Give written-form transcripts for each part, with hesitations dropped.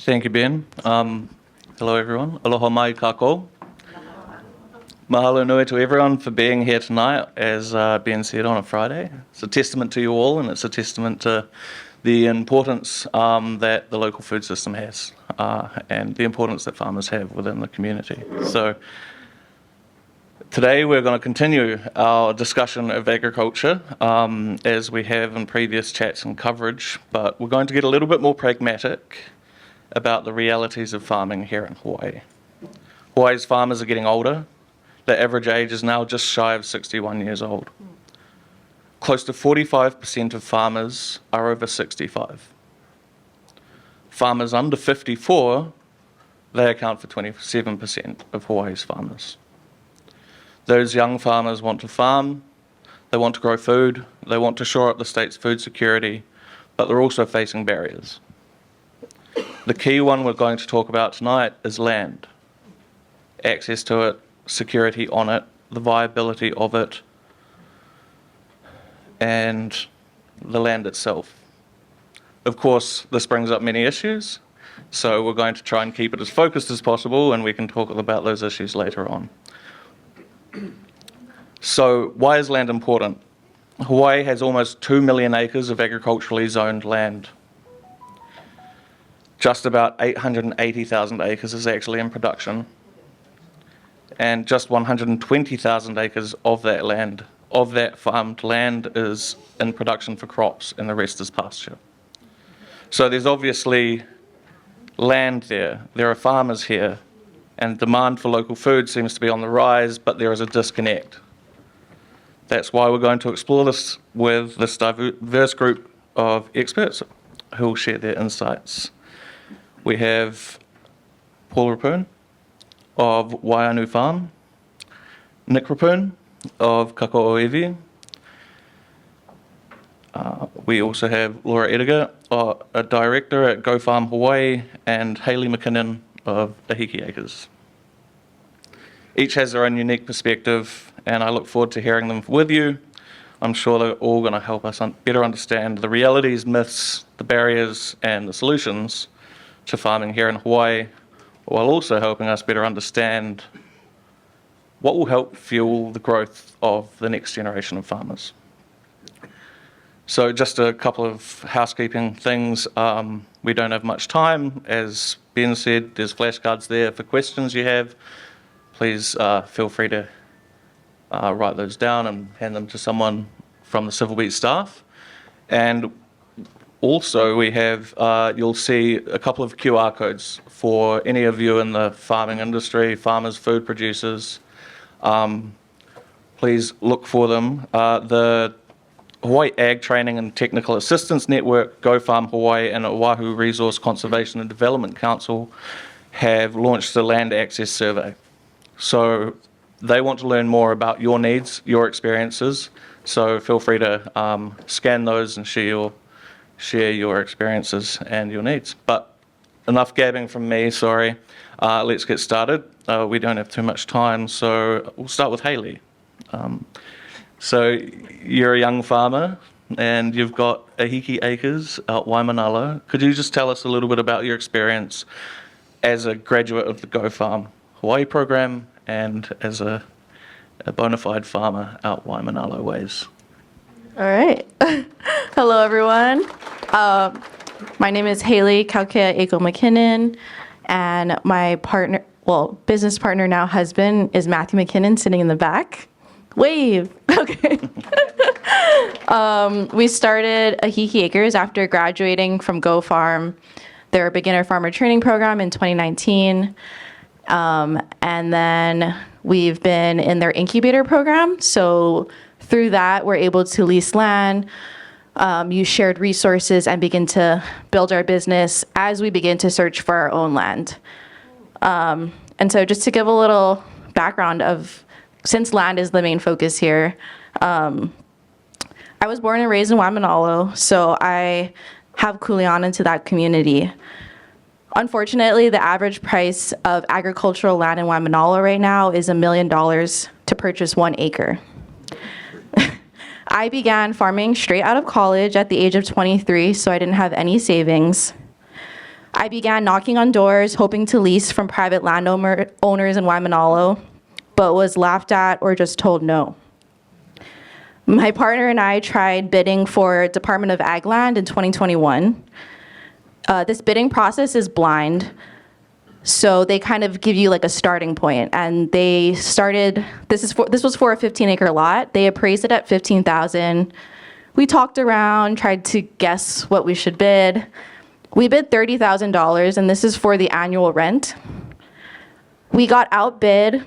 Thank you, Ben. Hello, everyone. Aloha mai kākoʻo. Mahalo nui to everyone for being here tonight. As Ben said, on a Friday. It's a testament to you all, and it's a testament to the importance that the local food system has and the importance that farmers have within the community. So today we're going to continue our discussion of agriculture as we have in previous chats and coverage, but we're going to get a little bit more pragmatic about the realities of farming here in Hawaii. Hawaii's farmers are getting older. The average age is now just shy of 61 years old. Close to 45% of farmers are over 65. Farmers under 54, they account for 27% of Hawaii's farmers. Those young farmers want to farm, they want to grow food, they want to shore up the state's food security, but they're also facing barriers. The key one we're going to talk about tonight is land. Access to it, security on it, the viability of it, and the land itself. Of course, this brings up many issues, so we're going to try and keep it as focused as possible, and we can talk about those issues later on. So, why is land important? Hawaii has almost 2 million acres of agriculturally zoned land. Just about 880,000 acres is actually in production, and just 120,000 acres of that land, of that farmed land, is in production for crops, and the rest is pasture. So there's obviously land there. There are farmers here, and demand for local food seems to be on the rise, but there is a disconnect. That's why we're going to explore this with this diverse group of experts who will share their insights. We have Paul Reppun of Waianu Farm, Nick Reppun of Kākoʻo ʻŌiwi. We also have Laura Ediger, a director at GoFarm Hawaii, and Hayley Mckinnon of Ahiki Acres. Each has their own unique perspective, and I look forward to hearing them with you. I'm sure they're all going to help us better understand the realities, myths, the barriers, and the solutions to farming here in Hawaii, while also helping us better understand what will help fuel the growth of the next generation of farmers. So just a couple of housekeeping things. We don't have much time. As Ben said, there's flashcards there for questions you have. Please feel free to write those down and hand them to someone from the Civil Beat staff. And also we have, you'll see a couple of QR codes for any of you in the farming industry, farmers, food producers. Please look for them. The Hawaii Ag Training and Technical Assistance Network, GoFarm Hawaii, and Oahu Resource Conservation and Development Council have launched the Land Access Survey. So they want to learn more about your needs, your experiences, so feel free to scan those and share your experiences and your needs. But enough gabbing from me, sorry. Let's get started. We don't have too much time, so we'll start with Hayley. So you're a young farmer and you've got Ahiki Acres out Waimanalo. Could you just tell us a little bit about your experience as a graduate of the GoFarm Hawaii program and as a bona fide farmer out Waimanalo ways? All right. Hello, everyone. My name is Hayley Kauka Mckinnon, and my partner, business partner now husband, is Matthew Mckinnon, sitting in the back. Wave. Okay. We started Ahiki Acres after graduating from GoFarm, their beginner farmer training program, in 2019. And then we've been in their incubator program. So through that, we're able to lease land, use shared resources, and begin to build our business as we begin to search for our own land. And so just to give a little background of, since land is the main focus here, I was born and raised in Waimanalo, so I have kuleana into that community. Unfortunately, the average price of agricultural land in Waimanalo right now is $1 million to purchase 1 acre. I began farming straight out of college at the age of 23, so I didn't have any savings. I began knocking on doors, hoping to lease from private landowners in Waimanalo, but was laughed at or just told no. My partner and I tried bidding for Department of Ag land in 2021. This bidding process is blind, so they kind of give you like a starting point, and they started, this was for a 15-acre lot. They appraised it at $15,000. We talked around, tried to guess what we should bid. We bid $30,000, and this is for the annual rent. We got outbid.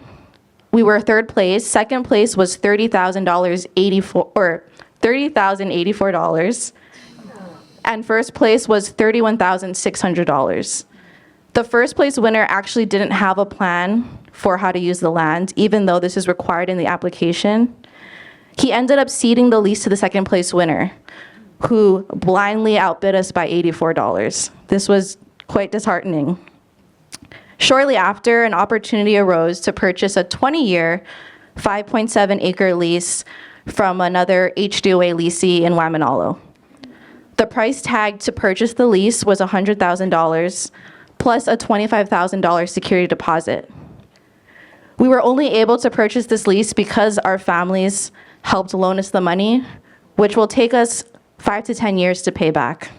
We were third place. Second place was $30,084, and first place was $31,600. The first place winner actually didn't have a plan for how to use the land, even though this is required in the application. He ended up ceding the lease to the second place winner, who blindly outbid us by $84. This was quite disheartening. Shortly after, an opportunity arose to purchase a 20-year, 5.7-acre lease from another HDOA leasee in Waimanalo. The price tag to purchase the lease was $100,000, plus a $25,000 security deposit. We were only able to purchase this lease because our families helped loan us the money, which will take us 5 to 10 years to pay back.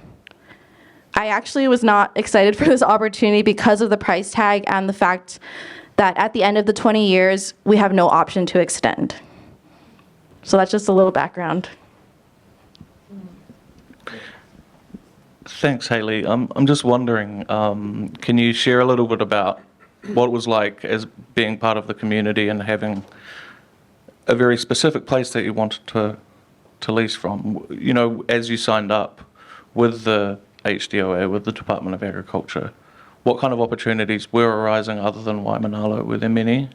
I actually was not excited for this opportunity because of the price tag and the fact that at the end of the 20 years, we have no option to extend. So that's just a little background. Thanks, Hayley. I'm just wondering, can you share a little bit about what it was like as being part of the community and having a very specific place that you wanted to lease from? You know, as you signed up with the HDOA, with the Department of Agriculture, what kind of opportunities were arising other than Waimanalo? Were there many?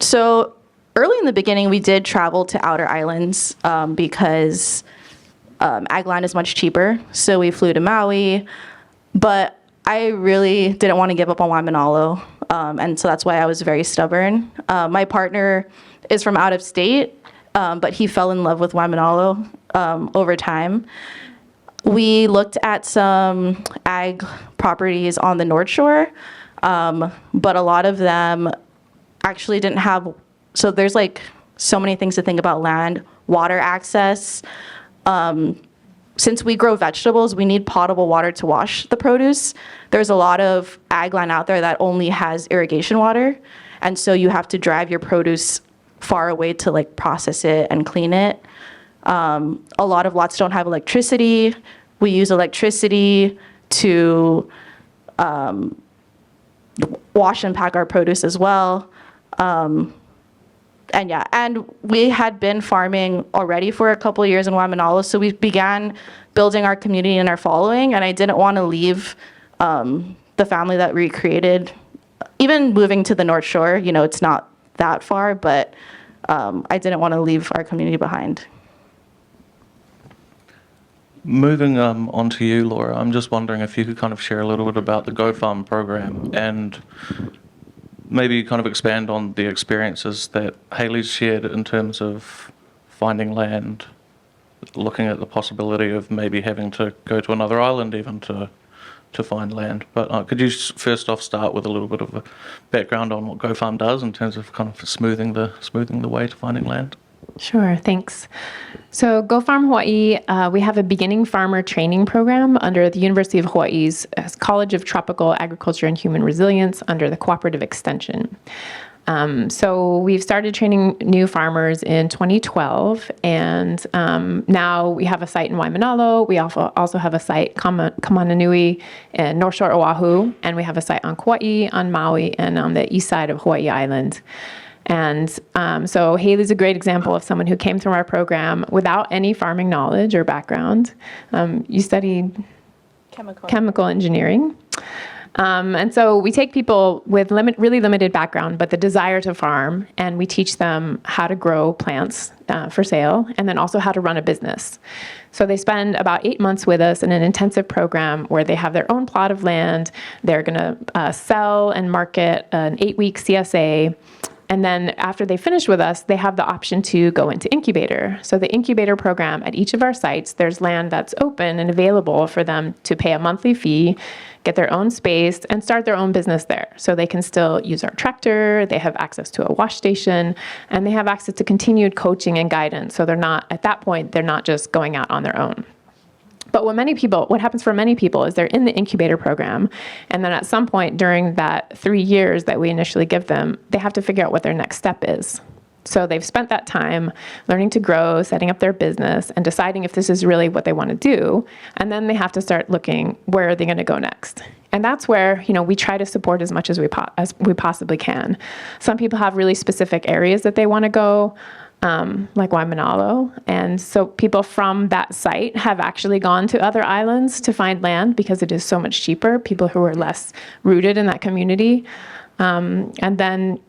So early in the beginning, we did travel to outer islands because ag land is much cheaper. So we flew to Maui, but I really didn't want to give up on Waimanalo. And so that's why I was very stubborn. My partner is from out of state, but he fell in love with Waimanalo over time. We looked at some ag properties on the North Shore, but a lot of them actually didn't have, so there's like so many things to think about land, water access. Since we grow vegetables, we need potable water to wash the produce. There's a lot of ag land out there that only has irrigation water, and so you have to drive your produce far away to like process it and clean it. A lot of lots don't have electricity. We use electricity to wash and pack our produce as well. And we had been farming already for a couple of years in Waimanalo, so we began building our community and our following, and I didn't want to leave the family that we created. Even moving to the North Shore, you know, it's not that far, but I didn't want to leave our community behind. Moving on to you, Laura, I'm just wondering if you could kind of share a little bit about the GoFarm program and maybe kind of expand on the experiences that Hayley's shared in terms of finding land, looking at the possibility of maybe having to go to another island even to find land. But could you first off start with a little bit of a background on what GoFarm does in terms of kind of smoothing the way to finding land? Sure, thanks. So GoFarm Hawaii, we have a beginning farmer training program under the University of Hawaii's College of Tropical Agriculture and Human Resilience under the Cooperative Extension. So we've started training new farmers in 2012, and now we have a site in Waimanalo. We also have a site, Kamananui, in North Shore, Oahu, and we have a site on Kauai, on Maui, and on the east side of Hawaii Island. And so Hayley's a great example of someone who came through our program without any farming knowledge or background. You studied chemical engineering. And so we take people with really limited background, but the desire to farm, and we teach them how to grow plants for sale, and then also how to run a business. So they spend about 8 months with us in an intensive program where they have their own plot of land. They're going to sell and market an 8-week CSA. And then after they finish with us, they have the option to go into incubator. So the incubator program at each of our sites, there's land that's open and available for them to pay a monthly fee, get their own space, and start their own business there. So they can still use our tractor, they have access to a wash station, and they have access to continued coaching and guidance. So they're not, at that point, they're not just going out on their own. But what happens for many people is they're in the incubator program, and then at some point during that 3 years that we initially give them, they have to figure out what their next step is. So they've spent that time learning to grow, setting up their business, and deciding if this is really what they want to do, and then they have to start looking where are they going to go next. And that's where, we try to support as much as we possibly can. Some people have really specific areas that they want to go, like Waimanalo. And so people from that site have actually gone to other islands to find land because it is so much cheaper, people who are less rooted in that community. And then,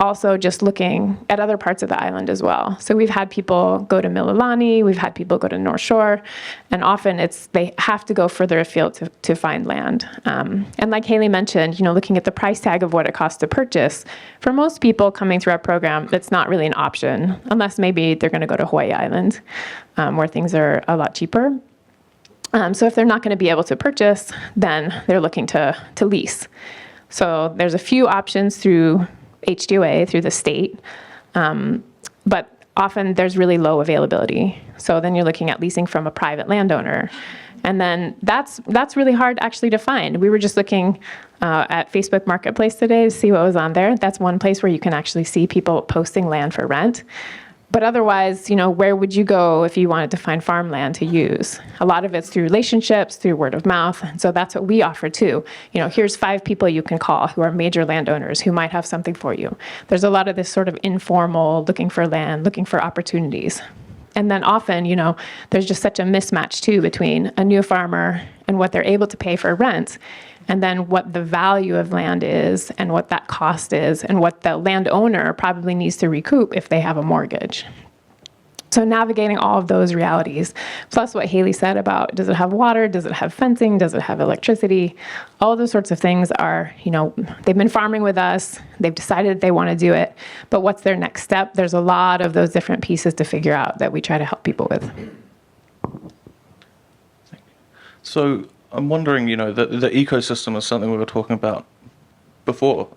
also just looking at other parts of the island as well. So we've had people go to Mililani, we've had people go to North Shore, and often they have to go further afield to find land. And like Hayley mentioned, looking at the price tag of what it costs to purchase, for most people coming through our program, that's not really an option, unless maybe they're going to go to Hawaii Island, where things are a lot cheaper. So if they're not going to be able to purchase, then they're looking to lease. So there's a few options through HDOA, through the state, but often there's really low availability. So then you're looking at leasing from a private landowner. And then that's really hard actually to find. We were just looking at Facebook Marketplace today to see what was on there. That's one place where you can actually see people posting land for rent. But otherwise, where would you go if you wanted to find farmland to use? A lot of it's through relationships, through word of mouth. And so that's what we offer too. Here's 5 people you can call who are major landowners who might have something for you. There's a lot of this sort of informal looking for land, looking for opportunities. And then often, there's just such a mismatch too between a new farmer and what they're able to pay for rent, and then what the value of land is and what that cost is and what the landowner probably needs to recoup if they have a mortgage. So navigating all of those realities, plus what Hayley said about does it have water, does it have fencing, does it have electricity, all those sorts of things are, they've been farming with us, they've decided they want to do it, but what's their next step? There's a lot of those different pieces to figure out that we try to help people with. So I'm wondering, the ecosystem is something we were talking about before,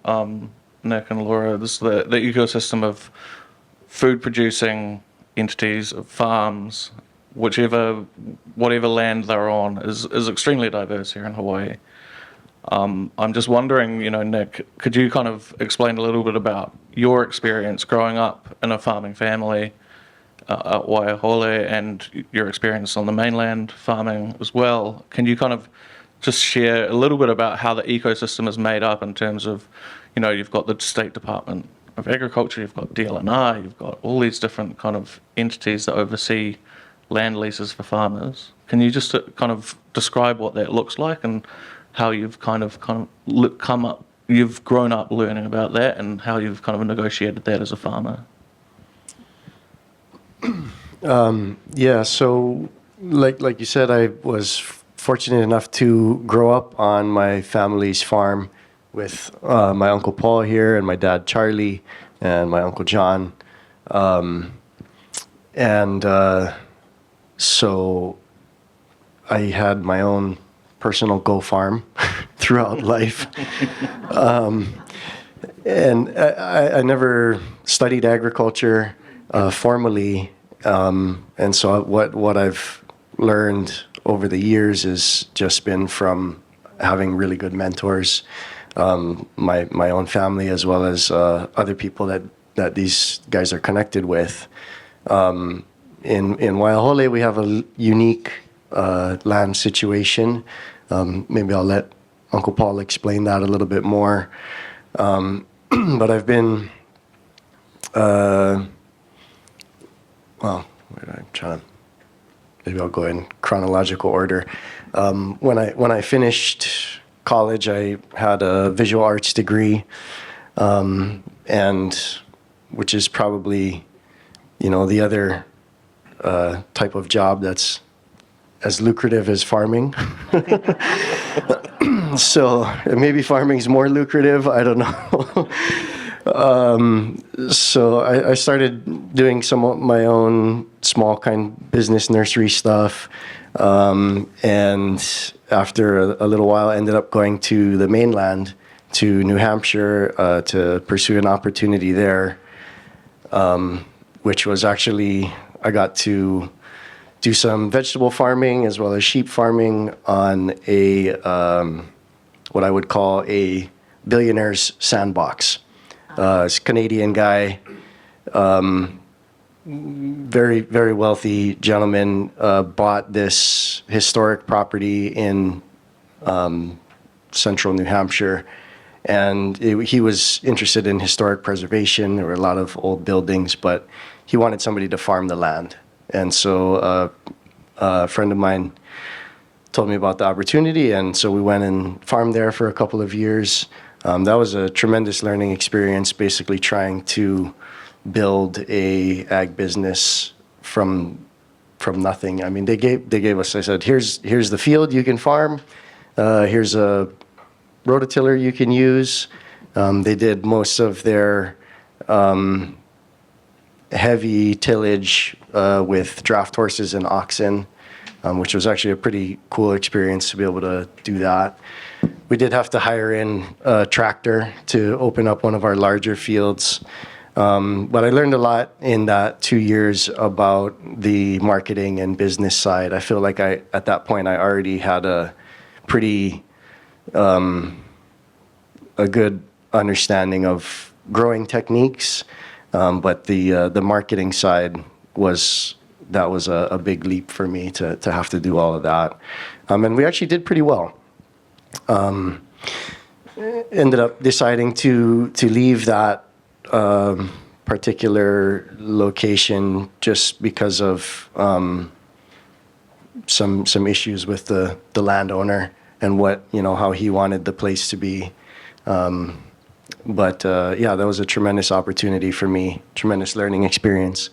Nick and Laura. This the ecosystem of food producing entities, of farms, whatever land they're on is extremely diverse here in Hawaii. I'm just wondering, Nick, could you kind of explain a little bit about your experience growing up in a farming family at Waiahole and your experience on the mainland farming as well? Can you kind of just share a little bit about how the ecosystem is made up in terms of, you've got the State Department of Agriculture, you've got DLNR, you've got all these different kind of entities that oversee land leases for farmers. Can you just kind of describe what that looks like and how you've you've grown up learning about that and how you've kind of negotiated that as a farmer? Yeah, so like you said, I was fortunate enough to grow up on my family's farm with my Uncle Paul here and my dad Charlie and my Uncle John. So I had my own personal GoFarm throughout life. And I never studied agriculture formally. And so what I've learned over the years has just been from having really good mentors, my own family, as well as other people that these guys are connected with. In Waiahole, we have a unique land situation. Maybe I'll let Uncle Paul explain that a little bit more. But I've been, maybe I'll go in chronological order. When I finished college, I had a visual arts degree, and which is probably, the other type of job that's as lucrative as farming. So maybe farming is more lucrative, I don't know. So I started doing some of my own small kind business nursery stuff. And after a little while, I ended up going to the mainland, to New Hampshire, to pursue an opportunity there, which was actually, I got to do some vegetable farming as well as sheep farming on a, what I would call a billionaire's sandbox. It's a Canadian guy, very, very wealthy gentleman, bought this historic property in central New Hampshire. And he was interested in historic preservation. There were a lot of old buildings, but he wanted somebody to farm the land. And so a friend of mine told me about the opportunity, and so we went and farmed there for a couple of years. That was a tremendous learning experience, basically trying to build a ag business from nothing. I mean, they gave us, I said, here's the field you can farm, here's a rototiller you can use. They did most of their heavy tillage with draft horses and oxen, which was actually a pretty cool experience to be able to do that. We did have to hire in a tractor to open up one of our larger fields. But I learned a lot in that 2 years about the marketing and business side. I feel like at that point, I already had a pretty, a good understanding of growing techniques. But the marketing side was a big leap for me to have to do all of that. And we actually did pretty well. Ended up deciding to leave that particular location just because of some issues with the landowner and how he wanted the place to be. But yeah, that was a tremendous opportunity for me, tremendous learning experience.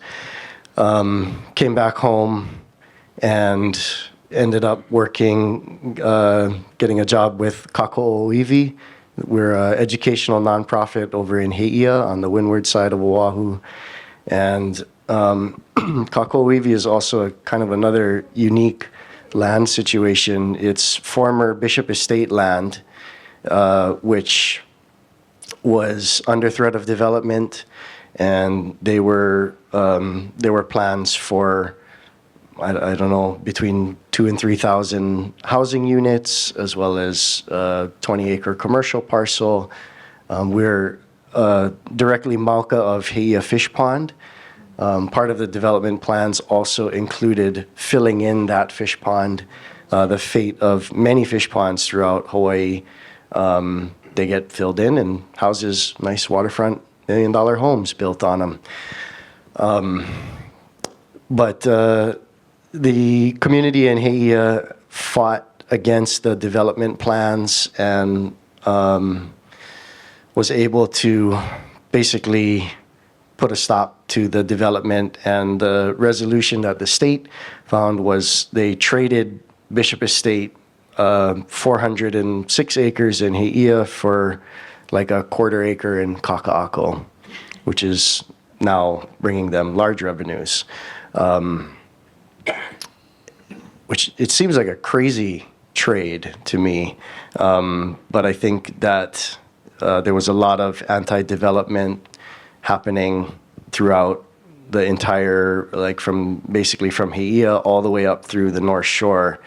Came back home and ended up working, getting a job with Kākoʻo ʻŌiwi. We're an educational nonprofit over in Haʻia on the windward side of Oahu. And Kākoʻo ʻŌiwi is also a kind of another unique land situation. It's former Bishop Estate land, which was under threat of development, and there were plans for, I don't know, between 2,000 and 3,000 housing units, as well as a 20-acre commercial parcel. We're directly Mauka of Haʻia Fish Pond. Part of the development plans also included filling in that fish pond. The fate of many fish ponds throughout Hawaii, they get filled in and houses nice waterfront $1 million homes built on them. But the community in Haʻia fought against the development plans and was able to basically put a stop to the development. And the resolution that the state found was they traded Bishop Estate 406 acres in Haʻia for like a quarter acre in Kaka'ako, which is now bringing them large revenues. Which it seems like a crazy trade to me. But I think that there was a lot of anti-development happening throughout the entire, like basically from Haʻia all the way up through the North Shore.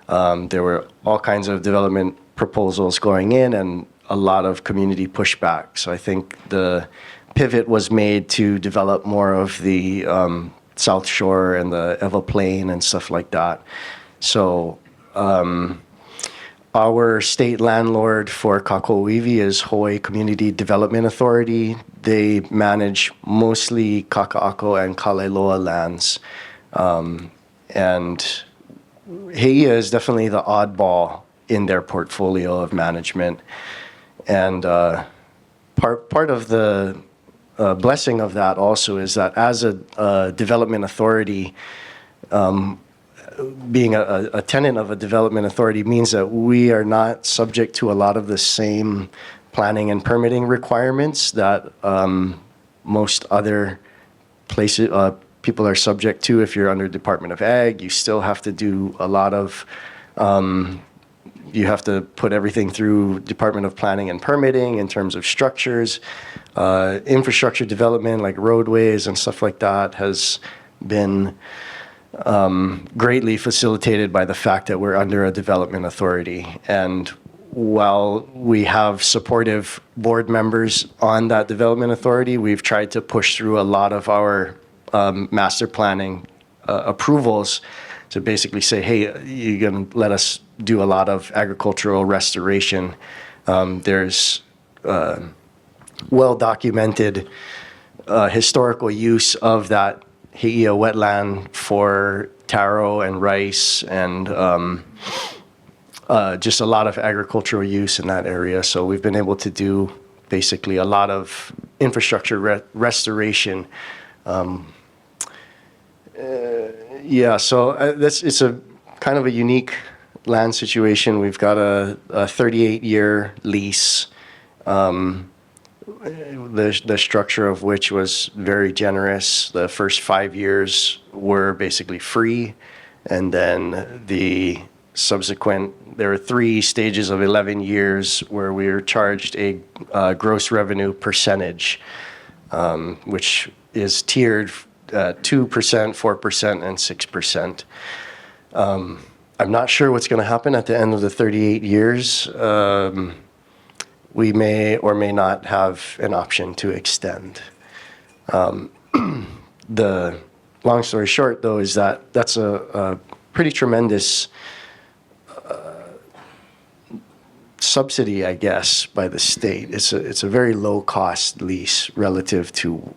There were all kinds of development proposals going in and a lot of community pushback. So I think the pivot was made to develop more of the South Shore and the Ewa Plain and stuff like that. So our state landlord for Kākoʻo ʻŌiwi is Hawaii Community Development Authority. They manage mostly Kaka'ako and Kaleloa lands. And Haʻia is definitely the oddball in their portfolio of management. And part of the blessing of that also is that as a development authority, being a tenant of a development authority means that we are not subject to a lot of the same planning and permitting requirements that most other places, people are subject to. If you're under Department of Ag, you still have to do a lot of, you have to put everything through Department of Planning and Permitting in terms of structures. Infrastructure development like roadways and stuff like that has been greatly facilitated by the fact that we're under a development authority. And while we have supportive board members on that development authority, we've tried to push through a lot of our master planning approvals to basically say, hey, you're going to let us do a lot of agricultural restoration. There's well-documented historical use of that Heiʻia wetland for taro and rice and just a lot of agricultural use in that area. So we've been able to do basically a lot of infrastructure restoration. Yeah, so it's a kind of a unique land situation. We've got a 38-year lease, the structure of which was very generous. The first 5 years were basically free, and then the subsequent, there were 3 stages of 11 years where we were charged a gross revenue percentage, which is tiered 2%, 4%, and 6%. I'm not sure what's going to happen at the end of the 38 years. We may or may not have an option to extend. The long story short, though, is that that's a pretty tremendous subsidy, I guess, by the state. It's a very low-cost lease relative to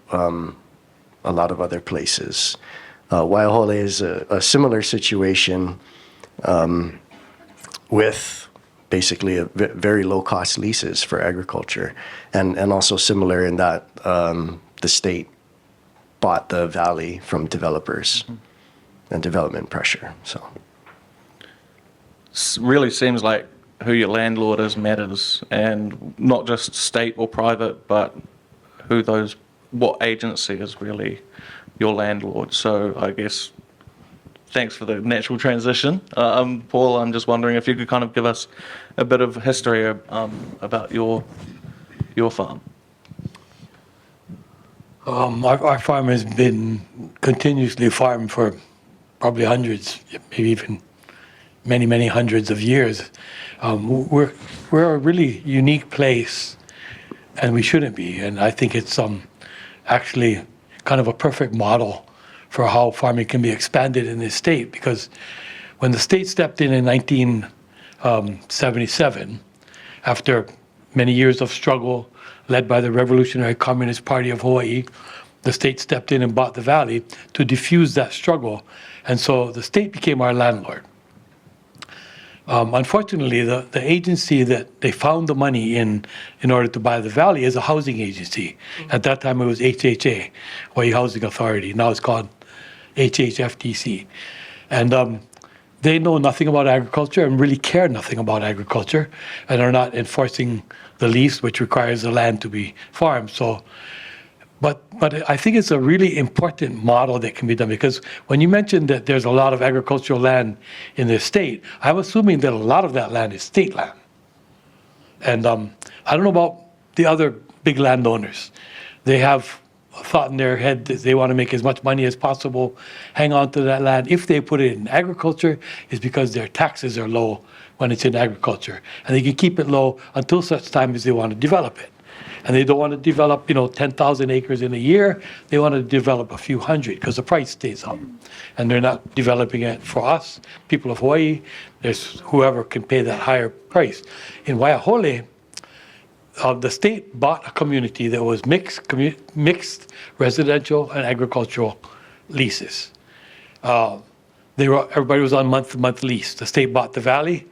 a lot of other places. Waiahole is a similar situation with basically a very low-cost leases for agriculture, and also similar in that the state bought the valley from developers and development pressure. So Really seems like who your landlord is matters, and not just state or private, but what agency is really your landlord. So I guess thanks for the natural transition. Paul, I'm just wondering if you could kind of give us a bit of history about your farm. Our farm has been continuously farmed for probably hundreds, maybe even many, many hundreds of years. We're a really unique place, and we shouldn't be. And I think it's actually kind of a perfect model for how farming can be expanded in this state, because when the state stepped in 1977, after many years of struggle led by the Revolutionary Communist Party of Hawaii, the state stepped in and bought the valley to defuse that struggle. And so the state became our landlord. Unfortunately, the agency that they found the money in order to buy the valley is a housing agency. At that time, it was HHA, Hawaii Housing Authority. Now it's called HHFTC. And they know nothing about agriculture and really care nothing about agriculture, and are not enforcing the lease, which requires the land to be farmed. So, but I think it's a really important model that can be done, because when you mentioned that there's a lot of agricultural land in the state, I'm assuming that a lot of that land is state land. And I don't know about the other big landowners. They have a thought in their head that they want to make as much money as possible, hang on to that land. If they put it in agriculture, it's because their taxes are low when it's in agriculture. And they can keep it low until such time as they want to develop it. And they don't want to develop, 10,000 acres in a year. They want to develop a few hundred because the price stays up. And they're not developing it for us, people of Hawaii. There's whoever can pay that higher price. In Waiahole, the state bought a community that was mixed residential and agricultural leases. Everybody was on month-to-month lease. The state bought the valley.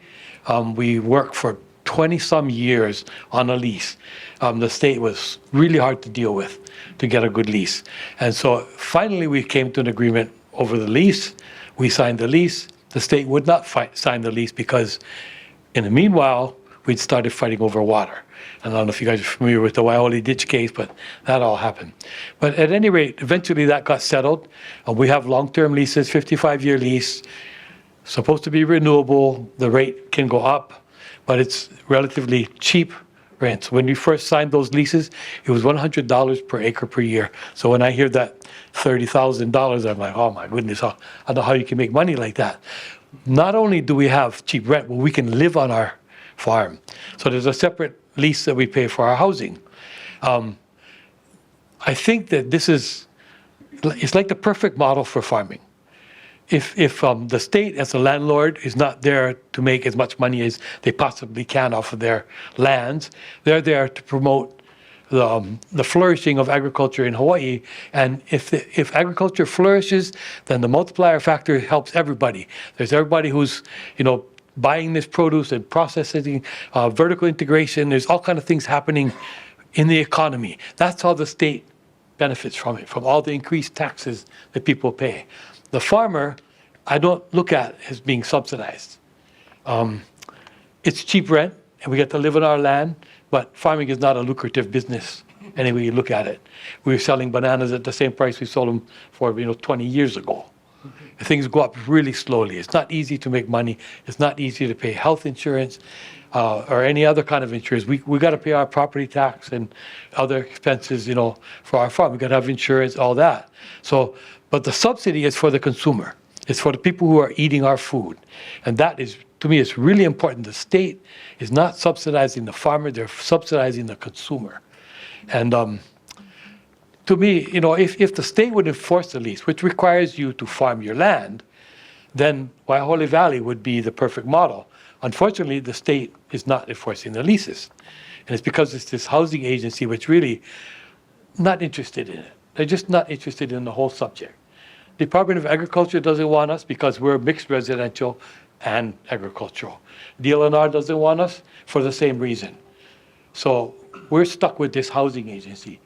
We worked for 20-some years on a lease. The state was really hard to deal with to get a good lease. And so finally we came to an agreement over the lease. We signed the lease. The state would not sign the lease because in the meanwhile, we'd started fighting over water. And I don't know if you guys are familiar with the Waioli ditch case, but that all happened. But at any rate, eventually that got settled. We have long-term leases, 55-year lease, supposed to be renewable. The rate can go up, but it's relatively cheap rents. When we first signed those leases, it was $100 per acre per year. So when I hear that $30,000, I'm like, oh my goodness, I don't know how you can make money like that. Not only do we have cheap rent, but we can live on our farm. So there's a separate lease that we pay for our housing. I think that it's like the perfect model for farming. If the state as a landlord is not there to make as much money as they possibly can off of their lands, they're there to promote the flourishing of agriculture in Hawaii. And if agriculture flourishes, then the multiplier factor helps everybody. There's everybody who's, buying this produce and processing, vertical integration. There's all kinds of things happening in the economy. That's how the state benefits from it, from all the increased taxes that people pay. The farmer, I don't look at as being subsidized. It's cheap rent, and we get to live on our land, but farming is not a lucrative business any way you look at it. We were selling bananas at the same price we sold them for 20 years ago. Things go up really slowly. It's not easy to make money. It's not easy to pay health insurance or any other kind of insurance. We got to pay our property tax and other expenses, for our farm. We got to have insurance, all that. So, but the subsidy is for the consumer. It's for the people who are eating our food. And that is, to me, it's really important. The state is not subsidizing the farmer, they're subsidizing the consumer. And to me, if the state would enforce the lease, which requires you to farm your land, then Waiahole Valley would be the perfect model. Unfortunately, the state is not enforcing the leases. And it's because it's this housing agency which really not interested in it. They're just not interested in the whole subject. Department of Agriculture doesn't want us because we're mixed residential and agricultural. DLNR doesn't want us for the same reason. So we're stuck with this housing agency.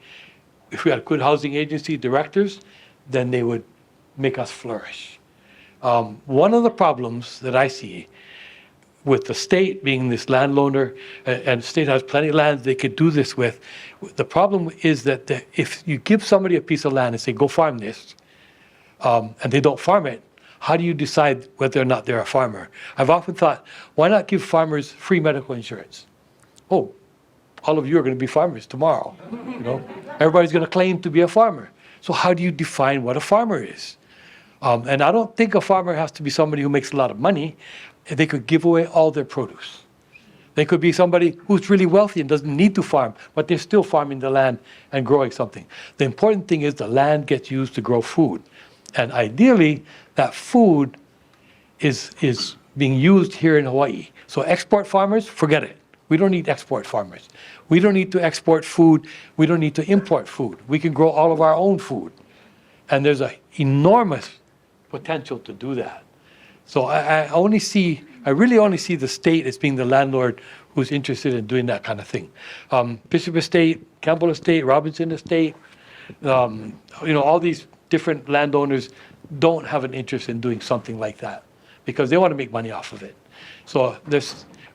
If we had good housing agency directors, then they would make us flourish. One of the problems that I see with the state being this landowner, and the state has plenty of land they could do this with, the problem is that if you give somebody a piece of land and say, go farm this, and they don't farm it, how do you decide whether or not they're a farmer? I've often thought, why not give farmers free medical insurance? Oh, all of you are going to be farmers tomorrow. Everybody's going to claim to be a farmer. So how do you define what a farmer is? And I don't think a farmer has to be somebody who makes a lot of money. They could give away all their produce. They could be somebody who's really wealthy and doesn't need to farm, but they're still farming the land and growing something. The important thing is the land gets used to grow food. And ideally, that food is being used here in Hawaii. So export farmers, forget it. We don't need export farmers. We don't need to export food. We don't need to import food. We can grow all of our own food. And there's an enormous potential to do that. So I really only see the state as being the landlord who's interested in doing that kind of thing. Bishop Estate, Campbell Estate, Robinson Estate, all these different landowners don't have an interest in doing something like that because they want to make money off of it. So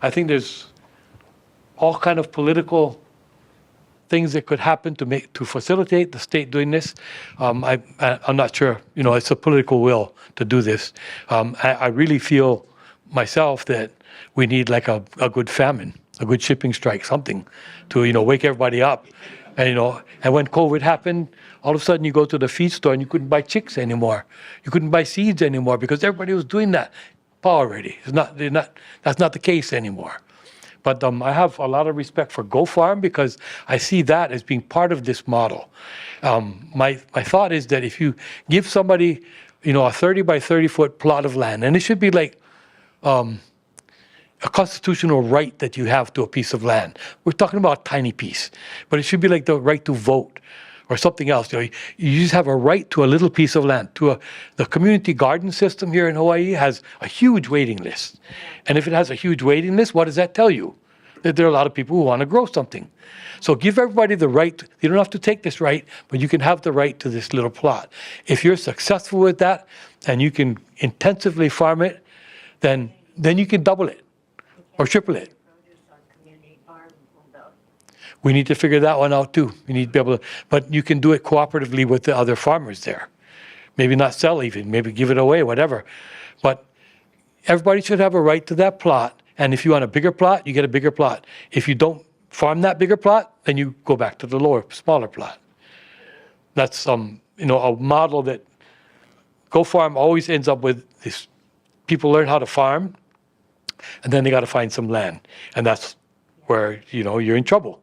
I think there's all kind of political things that could happen to facilitate the state doing this. I'm not sure, it's a political will to do this. I really feel myself that we need like a good famine, a good shipping strike, something to, wake everybody up. And, and when COVID happened, all of a sudden you go to the feed store and you couldn't buy chicks anymore. You couldn't buy seeds anymore because everybody was doing that already. That's not the case anymore. But I have a lot of respect for GoFarm because I see that as being part of this model. My thought is that if you give somebody, a 30 by 30 foot plot of land, and it should be like a constitutional right that you have to a piece of land. We're talking about a tiny piece, but it should be like the right to vote or something else. You just have a right to a little piece of land. The community garden system here in Hawaii has a huge waiting list. And if it has a huge waiting list, what does that tell you? That there are a lot of people who want to grow something. So give everybody the right. You don't have to take this right, but you can have the right to this little plot. If you're successful with that and you can intensively farm it, then you can double it or triple it. we need to figure that one out too. We need to be able to, but you can do it cooperatively with the other farmers there. Maybe not sell even, maybe give it away, whatever. But everybody should have a right to that plot. And if you want a bigger plot, you get a bigger plot. If you don't farm that bigger plot, then you go back to the smaller plot. That's a model that GoFarm always ends up with. This people learn how to farm, and then they got to find some land, and that's where you're in trouble.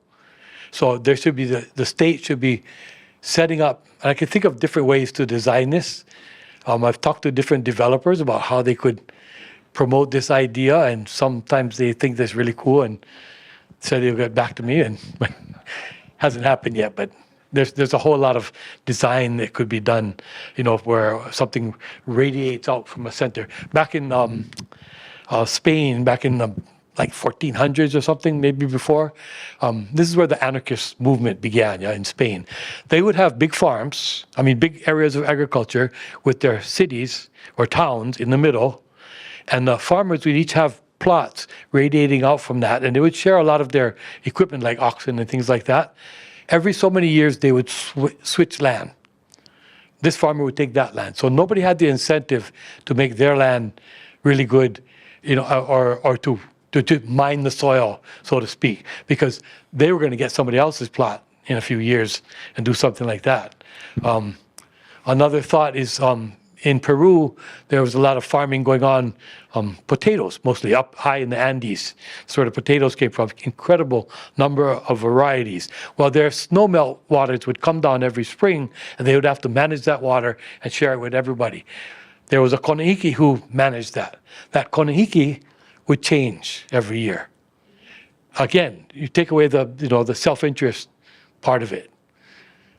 So there should be the state should be setting up. And I can think of different ways to design this. I've talked to different developers about how they could promote this idea, and sometimes they think that's really cool and said they'll get back to me, and but hasn't happened yet. But there's a whole lot of design that could be done, where something radiates out from a center. Back in Spain, back in like 1400s or something, maybe before, this is where the anarchist movement began, in Spain. They would have big farms, big areas of agriculture with their cities or towns in the middle, and the farmers would each have plots radiating out from that, and they would share a lot of their equipment like oxen and things like that. Every so many years, they would switch land. This farmer would take that land. So nobody had the incentive to make their land really good, or to mine the soil, so to speak, because they were going to get somebody else's plot in a few years and do something like that. Another thought is in Peru, there was a lot of farming going on, potatoes, mostly up high in the Andes. Sort of potatoes came from incredible number of varieties. Well, their snowmelt waters would come down every spring, and they would have to manage that water and share it with everybody. There was a konehiki who managed that. That konehiki would change every year. Again, you take away the self-interest part of it.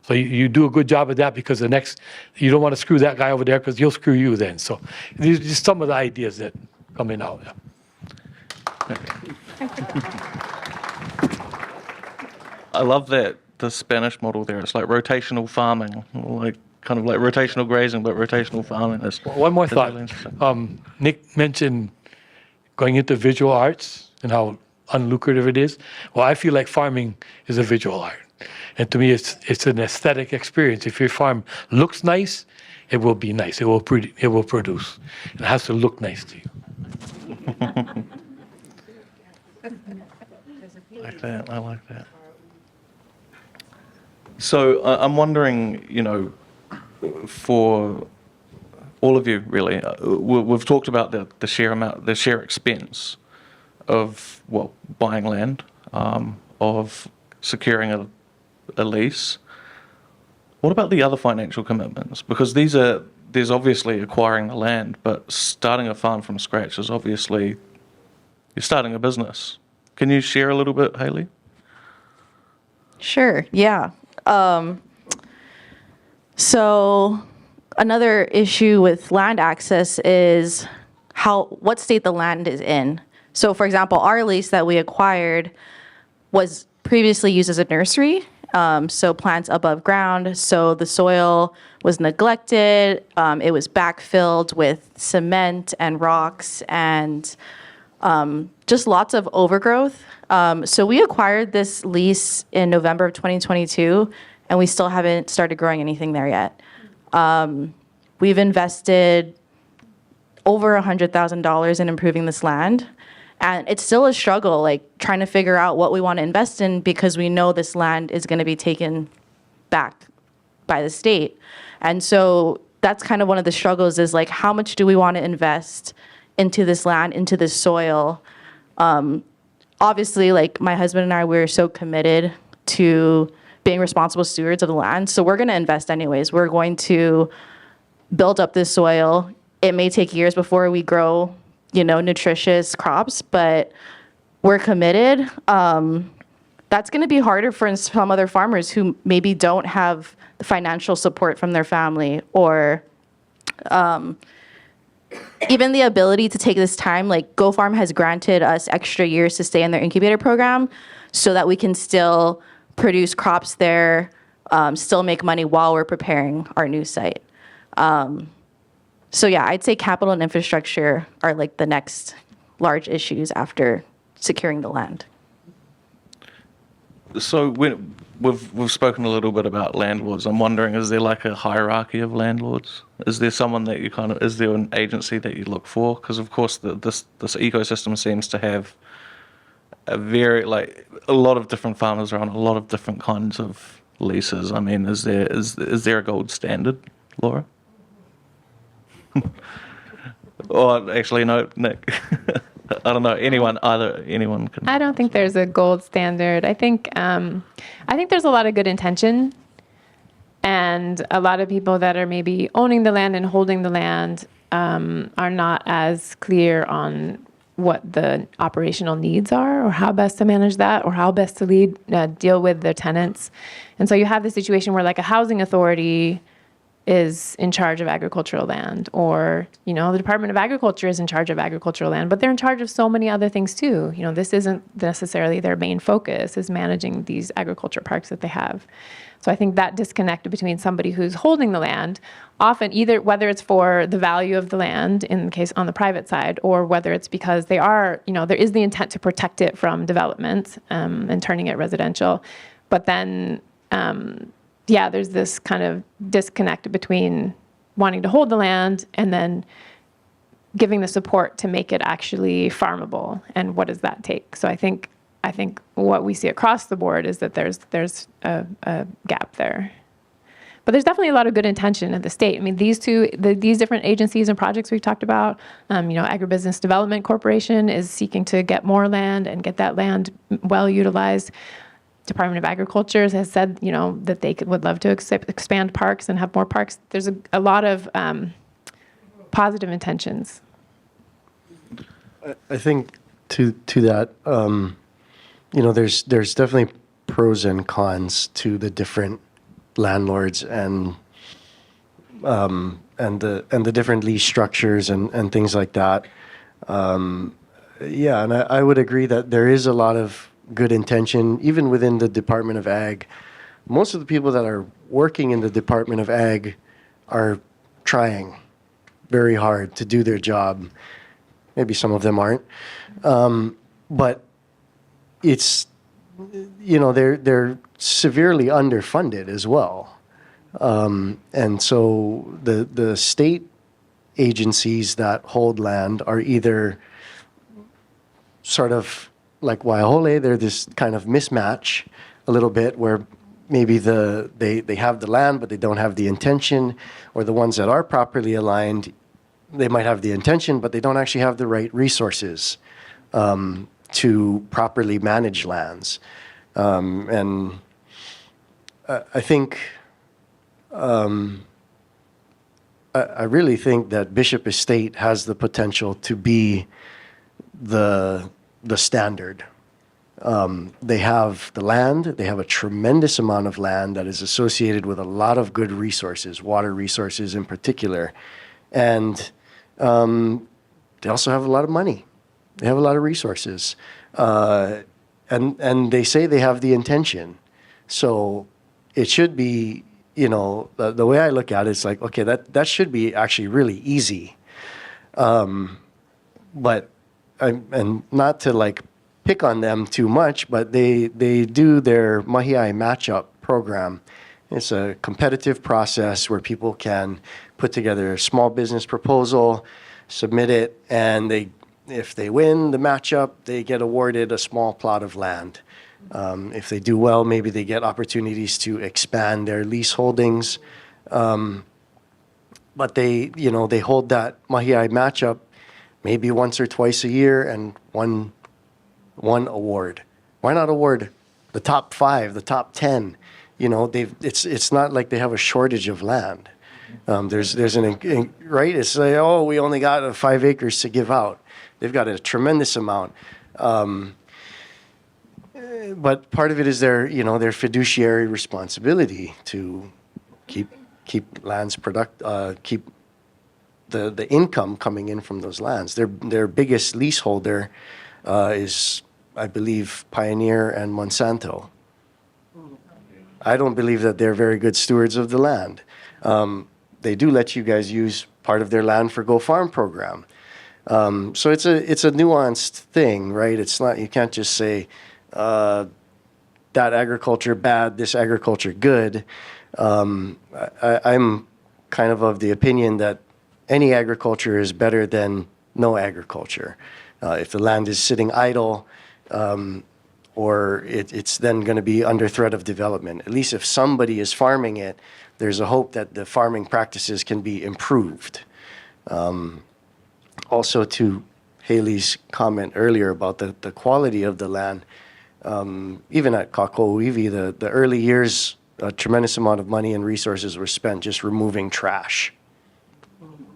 So you do a good job of that, because you don't want to screw that guy over there, because he'll screw you then. So these are just some of the ideas that come in out. I love that the Spanish model there. It's like rotational farming, or kind of like rotational grazing, but rotational farming. One more thought. Nick mentioned going into visual arts and how unlucrative it is. Well, I feel like farming is a visual art. And to me, it's an aesthetic experience. If your farm looks nice, it will be nice. It will produce. It has to look nice to you. I like that. So I'm wondering, for all of you, really, we've talked about the sheer expense of buying land, of securing a lease. What about the other financial commitments? Because there's obviously acquiring the land, but starting a farm from scratch is obviously, you're starting a business. Can you share a little bit, Hayley? Sure, yeah. So another issue with land access is what state the land is in. So for example, our lease that we acquired was previously used as a nursery, so plants above ground. So the soil was neglected. It was backfilled with cement and rocks and just lots of overgrowth. So we acquired this lease in November of 2022, and we still haven't started growing anything there yet. We've invested over $100,000 in improving this land. And it's still a struggle, trying to figure out what we want to invest in, because we know this land is going to be taken back by the state. And so that's kind of one of the struggles, is how much do we want to invest into this land, into this soil? Obviously, my husband and I, we're so committed to being responsible stewards of the land. So we're going to invest anyways. We're going to build up this soil. It may take years before we grow nutritious crops, but we're committed. That's going to be harder for some other farmers who maybe don't have the financial support from their family, or even the ability to take this time. GoFarm has granted us extra years to stay in their incubator program so that we can still produce crops there, still make money while we're preparing our new site. So yeah, I'd say capital and infrastructure are the next large issues after securing the land. So we've spoken a little bit about landlords. I'm wondering, is there like a hierarchy of landlords? Is there someone that you is there an agency that you look for? Because of course this ecosystem seems to have a lot of different farmers are on a lot of different kinds of leases. I mean, is there a gold standard, Laura? Or actually, no, Nick. I don't know. Anyone can. I don't think there's a gold standard. I think there's a lot of good intention, and a lot of people that are maybe owning the land and holding the land are not as clear on what the operational needs are, or how best to manage that, or how best to deal with the tenants. And so you have the situation where, like, a housing authority is in charge of agricultural land, or, the Department of Agriculture is in charge of agricultural land, but they're in charge of so many other things too. This isn't necessarily their main focus, is managing these agriculture parks that they have. So I think that disconnect between somebody who's holding the land, often either whether it's for the value of the land in the case on the private side, or whether it's because they are, there is the intent to protect it from development and turning it residential. But then, there's this kind of disconnect between wanting to hold the land and then giving the support to make it actually farmable. And what does that take? So I think what we see across the board is that there's a gap there. But there's definitely a lot of good intention at the state. I mean, these different agencies and projects we've talked about, Agribusiness Development Corporation is seeking to get more land and get that land well utilized. Department of Agriculture has said, that they would love to expand parks and have more parks. There's a lot of positive intentions. I think to that, there's definitely pros and cons to the different landlords and the different lease structures and things like that. And I would agree that there is a lot of good intention, even within the Department of Ag. Most of the people that are working in the Department of Ag are trying very hard to do their job. Maybe some of them aren't. But it's, they're severely underfunded as well. And so the state agencies that hold land are either sort of like Waiahole, they're this kind of mismatch a little bit, where maybe they have the land but they don't have the intention, or the ones that are properly aligned, they might have the intention but they don't actually have the right resources to properly manage lands. And I think I really think that Bishop Estate has the potential to be the standard. They have the land, they have a tremendous amount of land that is associated with a lot of good resources, water resources in particular. And they also have a lot of money. They have a lot of resources. And they say they have the intention. So it should be, the way I look at it, it's like, okay, that should be actually really easy. But and not to pick on them too much, but they do their mahi matchup program. It's a competitive process where people can put together a small business proposal, submit it, and if they win the matchup, they get awarded a small plot of land. If they do well, maybe they get opportunities to expand their lease holdings. But they hold that mahi matchup maybe once or twice a year, and one award. Why not award the top 5, the top 10? It's not like they have a shortage of land. There's right. It's like, oh, we only got 5 acres to give out. They've got a tremendous amount. But part of it is their fiduciary responsibility to keep lands keep the income coming in from those lands. Their biggest leaseholder is, I believe, Pioneer and Monsanto. I don't believe that they're very good stewards of the land. They do let you guys use part of their land for GoFarm program. So it's a nuanced thing, right? It's not, you can't just say that agriculture bad, this agriculture good. I'm kind of the opinion that any agriculture is better than no agriculture. If the land is sitting idle, or it's then going to be under threat of development. At least if somebody is farming it, there's a hope that the farming practices can be improved. Also, to Hayley's comment earlier about the quality of the land, even at Kākoʻo ʻŌiwi, the early years, a tremendous amount of money and resources were spent just removing trash.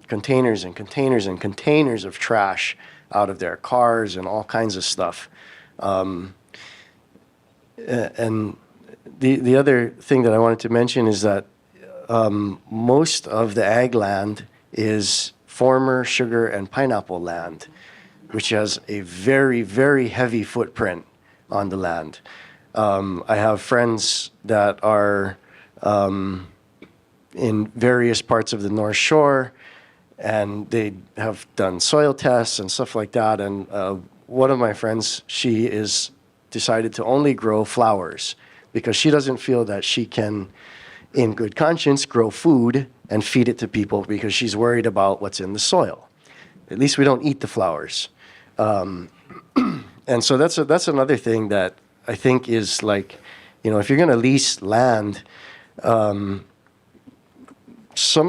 Containers and containers and containers of trash out of their cars and all kinds of stuff. And the other thing that I wanted to mention is that most of the ag land is former sugar and pineapple land, which has a very, very heavy footprint on the land. I have friends that are in various parts of the North Shore, and they have done soil tests and stuff like that. And one of my friends, she is decided to only grow flowers because she doesn't feel that she can, in good conscience, grow food and feed it to people because she's worried about what's in the soil. At least we don't eat the flowers. And so that's another thing that I think is like, you know, if you're going to lease land, some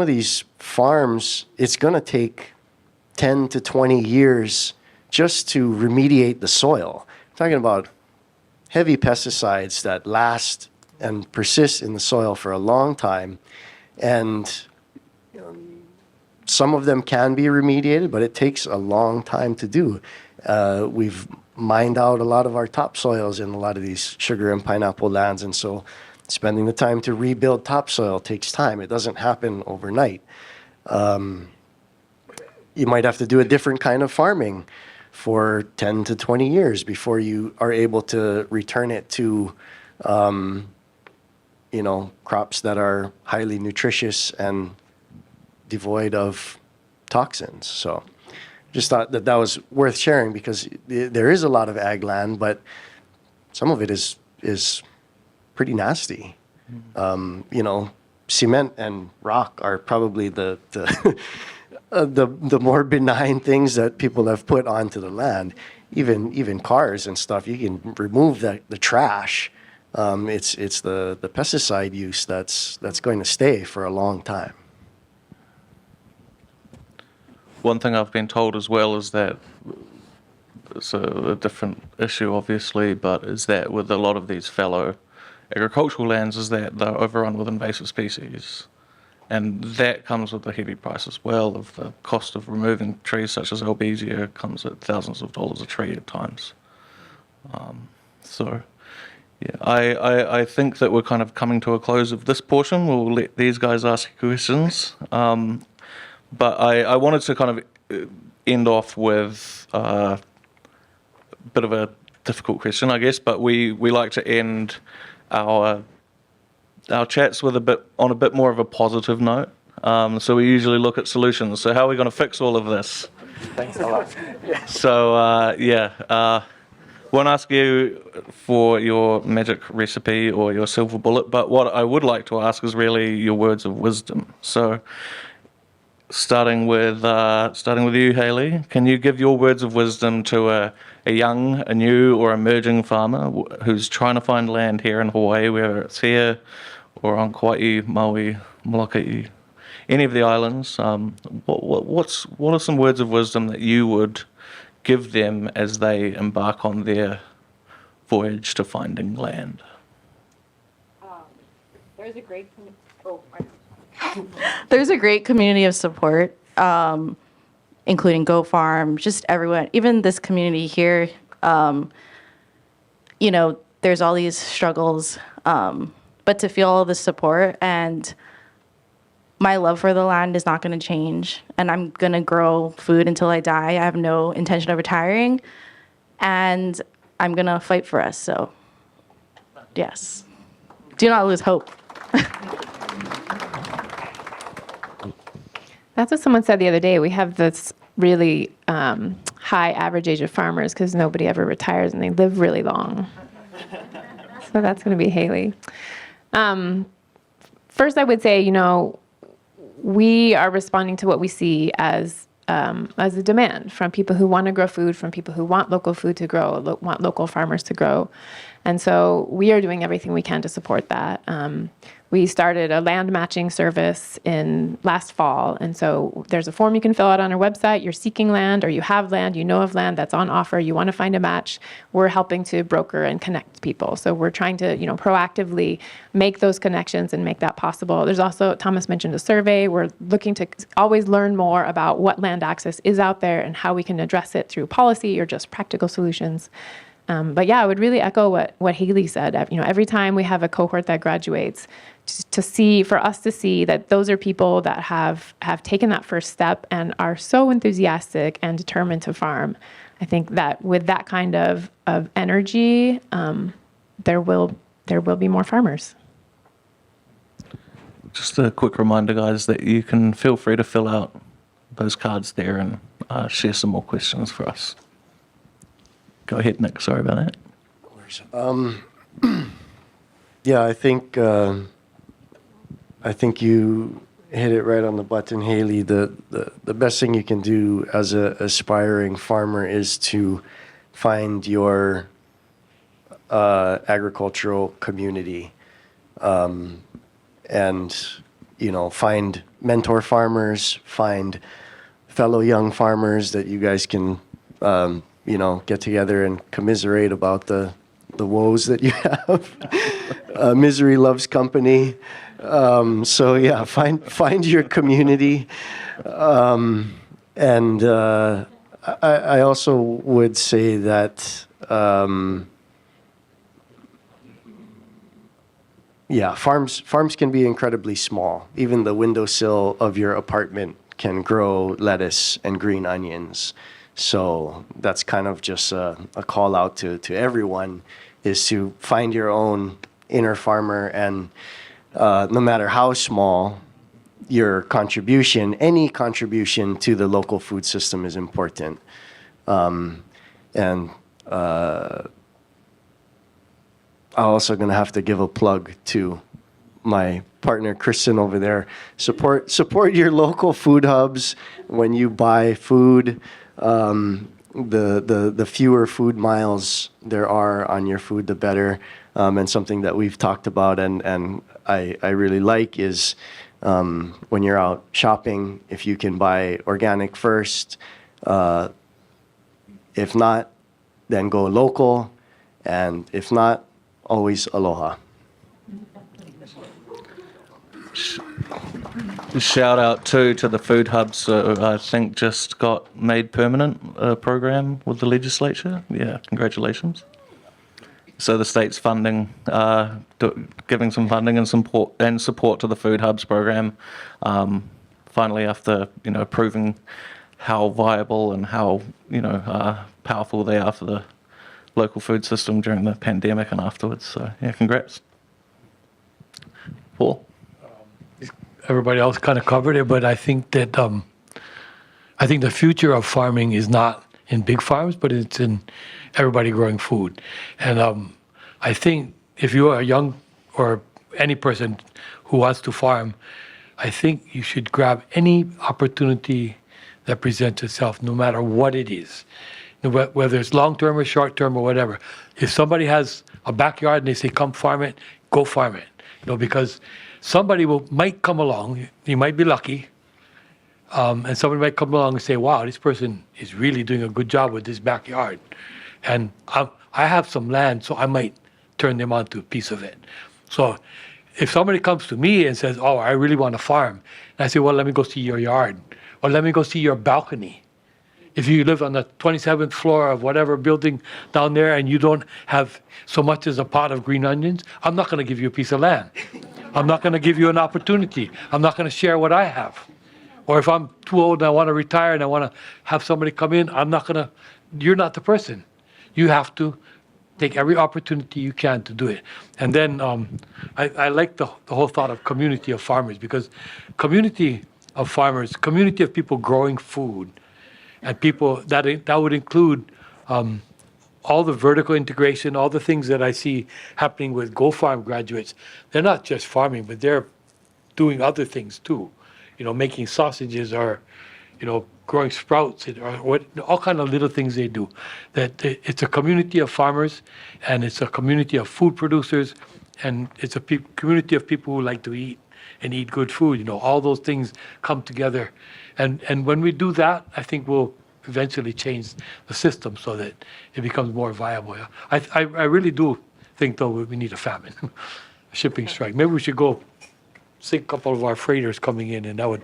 of these farms, it's going to take 10 to 20 years just to remediate the soil. I'm talking about heavy pesticides that last and persist in the soil for a long time. And some of them can be remediated, but it takes a long time to do. We've mined out a lot of our topsoils in a lot of these sugar and pineapple lands, and so spending the time to rebuild topsoil takes time. It doesn't happen overnight. You might have to do a different kind of farming for 10 to 20 years before you are able to return it to, you know, crops that are highly nutritious and devoid of toxins. So just thought that was worth sharing because there is a lot of ag land, but some of it is pretty nasty. You know, cement and rock are probably the more benign things that people have put onto the land. Even cars and stuff, you can remove the trash. It's the pesticide use that's going to stay for a long time. One thing I've been told as well is that it's a different issue, obviously, but is that with a lot of these fallow agricultural lands is that they're overrun with invasive species. And that comes with a heavy price as well of the cost of removing trees such as Ediger comes at thousands of dollars a tree at times. So, yeah, I think that we're kind of coming to a close of this portion. We'll let these guys ask questions. But I wanted to kind of end off with a bit of a difficult question, I guess, but we like to end our chats with on a bit more of a positive note. So we usually look at solutions. So how are we going to fix all of this? Thanks a lot. So won't ask you for your magic recipe or your silver bullet, but what I would like to ask is really your words of wisdom. So starting with you, Hayley, can you give your words of wisdom to a young, a new, or emerging farmer who's trying to find land here in Hawaii, whether it's here or on Kauai, Maui, Molokai, any of the islands? What are some words of wisdom that you would give them as they embark on their voyage to finding land? There's a great community of support, including GoFarm, just everyone, even this community here. You know, there's all these struggles, but to feel all the support, and my love for the land is not going to change, and I'm going to grow food until I die. I have no intention of retiring, and I'm going to fight for us. So, yes, do not lose hope. That's what someone said the other day. We have this really high average age of farmers because nobody ever retires and they live really long. So that's going to be Hayley. First, I would say, we are responding to what we see as a demand from people who want to grow food, from people who want local food to grow, want local farmers to grow. And so we are doing everything we can to support that. We started a land matching service in last fall. And so there's a form you can fill out on our website. You're seeking land or you have land, you know of land that's on offer, you want to find a match. We're helping to broker and connect people. So we're trying to, proactively make those connections and make that possible. There's also, Thomas mentioned a survey. We're looking to always learn more about what land access is out there and how we can address it through policy or just practical solutions. But yeah, I would really echo what Hayley said. Every time we have a cohort that graduates, for us to see that those are people that have taken that first step and are so enthusiastic and determined to farm. I think that with that kind of energy, there will be more farmers. Just a quick reminder, guys, that you can feel free to fill out those cards there and share some more questions for us. Go ahead, Nick. Sorry about that. Yeah, I think you hit it right on the button, Hayley. The best thing you can do as an aspiring farmer is to find your agricultural community, and find mentor farmers, find fellow young farmers that you guys can get together and commiserate about the woes that you have. Misery loves company. So yeah, find your community. And I also would say that, farms can be incredibly small. Even the windowsill of your apartment can grow lettuce and green onions. So that's kind of just a call out to everyone, is to find your own inner farmer, and no matter how small your contribution, any contribution to the local food system is important. I'm also going to have to give a plug to my partner Kristen over there. Support your local food hubs when you buy food. The fewer food miles there are on your food, the better. And something that we've talked about and I really like is when you're out shopping, if you can buy organic first. If not, then go local. And if not, always aloha. Shout out to the food hubs. I think just got made permanent program with the legislature. Yeah, congratulations. So the state's funding, giving some funding and support to the food hubs program. Finally, after proving how viable and how powerful they are for the local food system during the pandemic and afterwards. So yeah, congrats. Paul. Everybody else kind of covered it, but I think that the future of farming is not in big farms, but it's in everybody growing food. And I think if you are young or any person who wants to farm, I think you should grab any opportunity that presents itself, no matter what it is, whether it's long-term or short-term or whatever. If somebody has a backyard and they say, come farm it, go farm it. Because somebody might come along, you might be lucky, and somebody might come along and say, wow, this person is really doing a good job with this backyard. And I have some land, so I might turn them onto a piece of it. So if somebody comes to me and says, oh, I really want to farm, and I say, well, let me go see your yard, or let me go see your balcony. If you live on the 27th floor of whatever building down there and you don't have so much as a pot of green onions, I'm not going to give you a piece of land. I'm not going to give you an opportunity. I'm not going to share what I have. Or if I'm too old and I want to retire and I want to have somebody come in, you're not the person. You have to take every opportunity you can to do it. And then I like the whole thought of community of farmers, because community of farmers, community of people growing food, and people that would include all the vertical integration, all the things that I see happening with GoFarm graduates, they're not just farming, but they're doing other things too. Making sausages or, growing sprouts or all kind of little things they do. That it's a community of farmers, and it's a community of food producers, and it's a community of people who like to eat and eat good food. All those things come together, and when we do that, I think we'll eventually change the system so that it becomes more viable. I really do think, though, we need a famine, a shipping strike. Maybe we should go sink a couple of our freighters coming in, and that would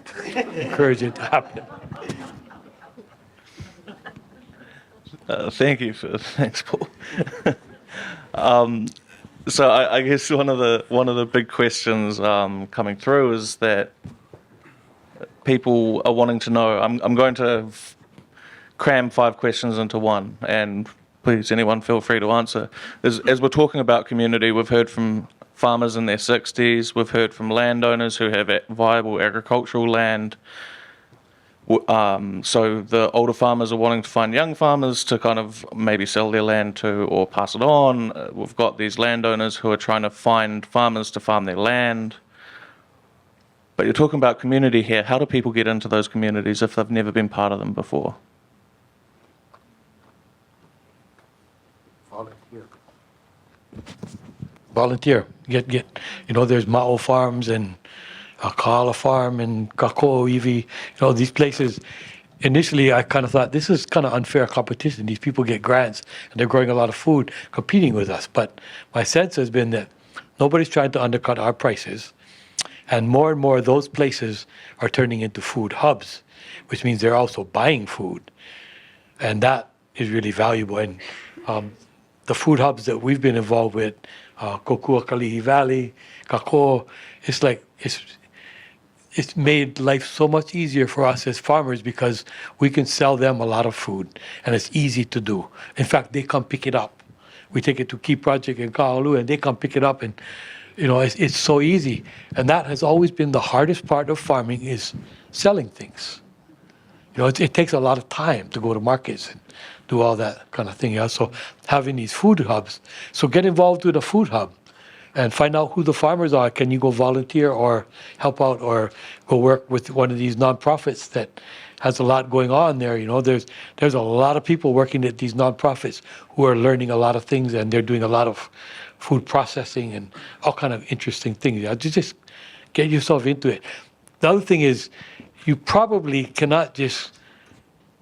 encourage it to happen. Thanks, Paul. So I guess one of the big questions coming through is that people are wanting to know. I'm going to cram 5 questions into one, and please, anyone, feel free to answer. As we're talking about community, we've heard from farmers in their 60s. We've heard from landowners who have viable agricultural land. So the older farmers are wanting to find young farmers to kind of maybe sell their land to or pass it on. We've got these landowners who are trying to find farmers to farm their land. But you're talking about community here. How do people get into those communities if they've never been part of them before? Volunteer. Get. There's Ma'o farms and Kala farm and Kākoʻo ʻiwi. These places. Initially, I kind of thought this is kind of unfair competition. These people get grants and they're growing a lot of food, competing with us. But my sense has been that nobody's trying to undercut our prices, and more those places are turning into food hubs, which means they're also buying food, and that is really valuable. And the food hubs that we've been involved with, Kokua Kalihi Valley, Kākoʻo, it's made life so much easier for us as farmers because we can sell them a lot of food, and it's easy to do. In fact, they come pick it up. We take it to Key Project in Kaolu, and they come pick it up, and it's so easy. And that has always been the hardest part of farming, is selling things. It takes a lot of time to go to markets and do all that kind of thing. So having these food hubs. So get involved with a food hub and find out who the farmers are. Can you go volunteer or help out or go work with one of these nonprofits that has a lot going on there? There's a lot of people working at these nonprofits who are learning a lot of things, and they're doing a lot of food processing and all kind of interesting things. Just get yourself into it. The other thing is, you probably cannot just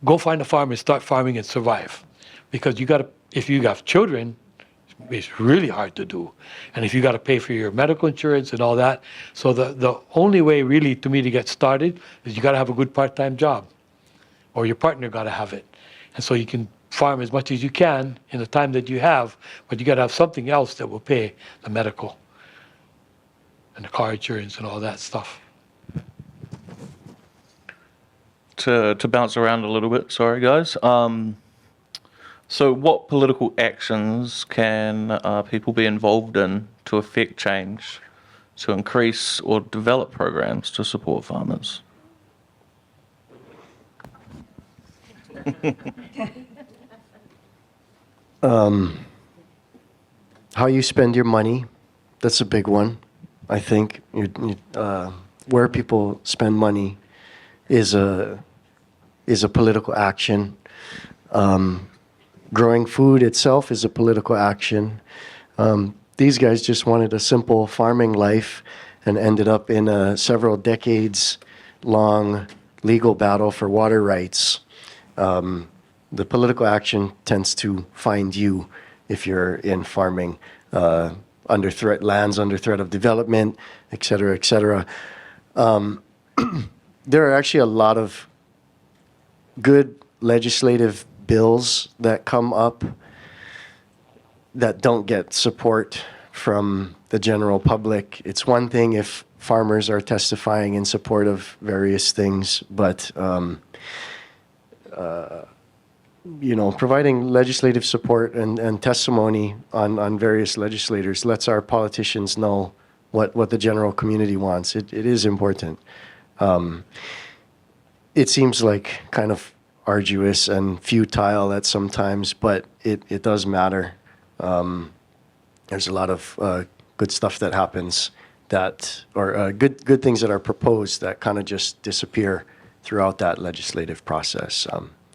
go find a farm and start farming and survive, because if you have children, it's really hard to do. And if you got to pay for your medical insurance and all that. So the only way really to me to get started is you got to have a good part-time job, or your partner got to have it. And so you can farm as much as you can in the time that you have, but you got to have something else that will pay the medical and the car insurance and all that stuff. To bounce around a little bit, sorry guys. So what political actions can people be involved in to affect change, to increase or develop programs to support farmers? How you spend your money, that's a big one. I think where people spend money is a political action. Growing food itself is a political action. These guys just wanted a simple farming life and ended up in a several decades long legal battle for water rights. The political action tends to find you if you're in farming, under threat, lands under threat of development, et cetera, et cetera. There are actually a lot of good legislative bills that come up that don't get support from the general public. It's one thing if farmers are testifying in support of various things, but providing legislative support and testimony on various legislators lets our politicians know what the general community wants. It is important. It seems like kind of arduous and futile at some times, but it does matter. There's a lot of good stuff that happens or good things that are proposed that kind of just disappear throughout that legislative process.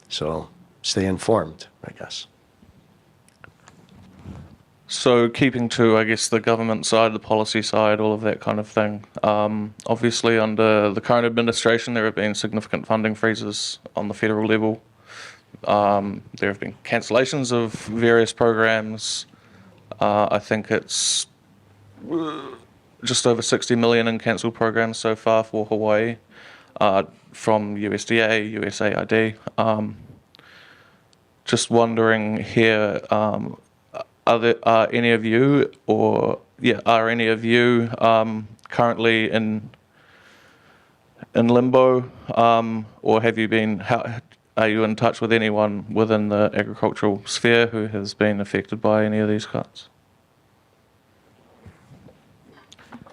So stay informed, I guess. So keeping to, I guess, the government side, the policy side, all of that kind of thing. Obviously, under the current administration, there have been significant funding freezes on the federal level. There have been cancellations of various programs. I think it's just over 60 million in cancelled programs so far for Hawaii from USDA, USAID. Just wondering here, are any of you currently in limbo, or have you been? Are you in touch with anyone within the agricultural sphere who has been affected by any of these cuts?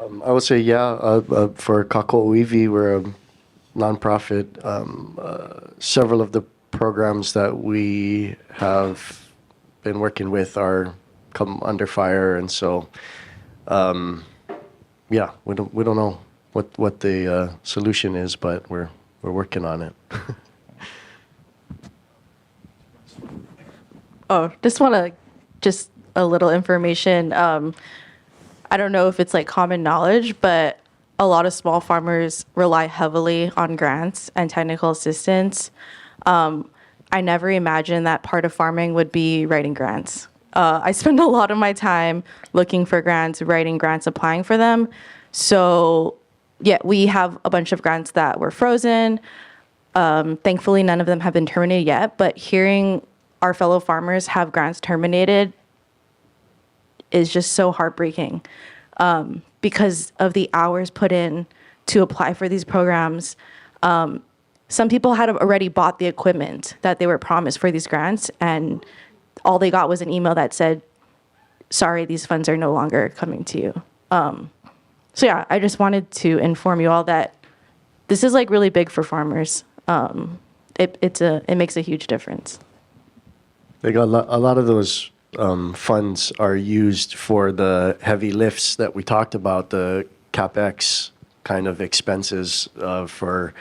I would say, for Kākoʻo ʻŌiwi, we're a nonprofit. Several of the programs that we have been working with are come under fire, and so, we don't know what the solution is, but we're working on it. Oh, just a little information. I don't know if it's like common knowledge, but a lot of small farmers rely heavily on grants and technical assistance. I never imagined that part of farming would be writing grants. I spend a lot of my time looking for grants, writing grants, applying for them. So yeah, we have a bunch of grants that were frozen. Thankfully, none of them have been terminated yet, but hearing our fellow farmers have grants terminated is just so heartbreaking because of the hours put in to apply for these programs. Some people had already bought the equipment that they were promised for these grants, and all they got was an email that said, sorry, these funds are no longer coming to you. So yeah, I just wanted to inform you all that this is like really big for farmers. It makes a huge difference. They got a lot of those funds are used for the heavy lifts that we talked about, the CapEx kind of expenses for,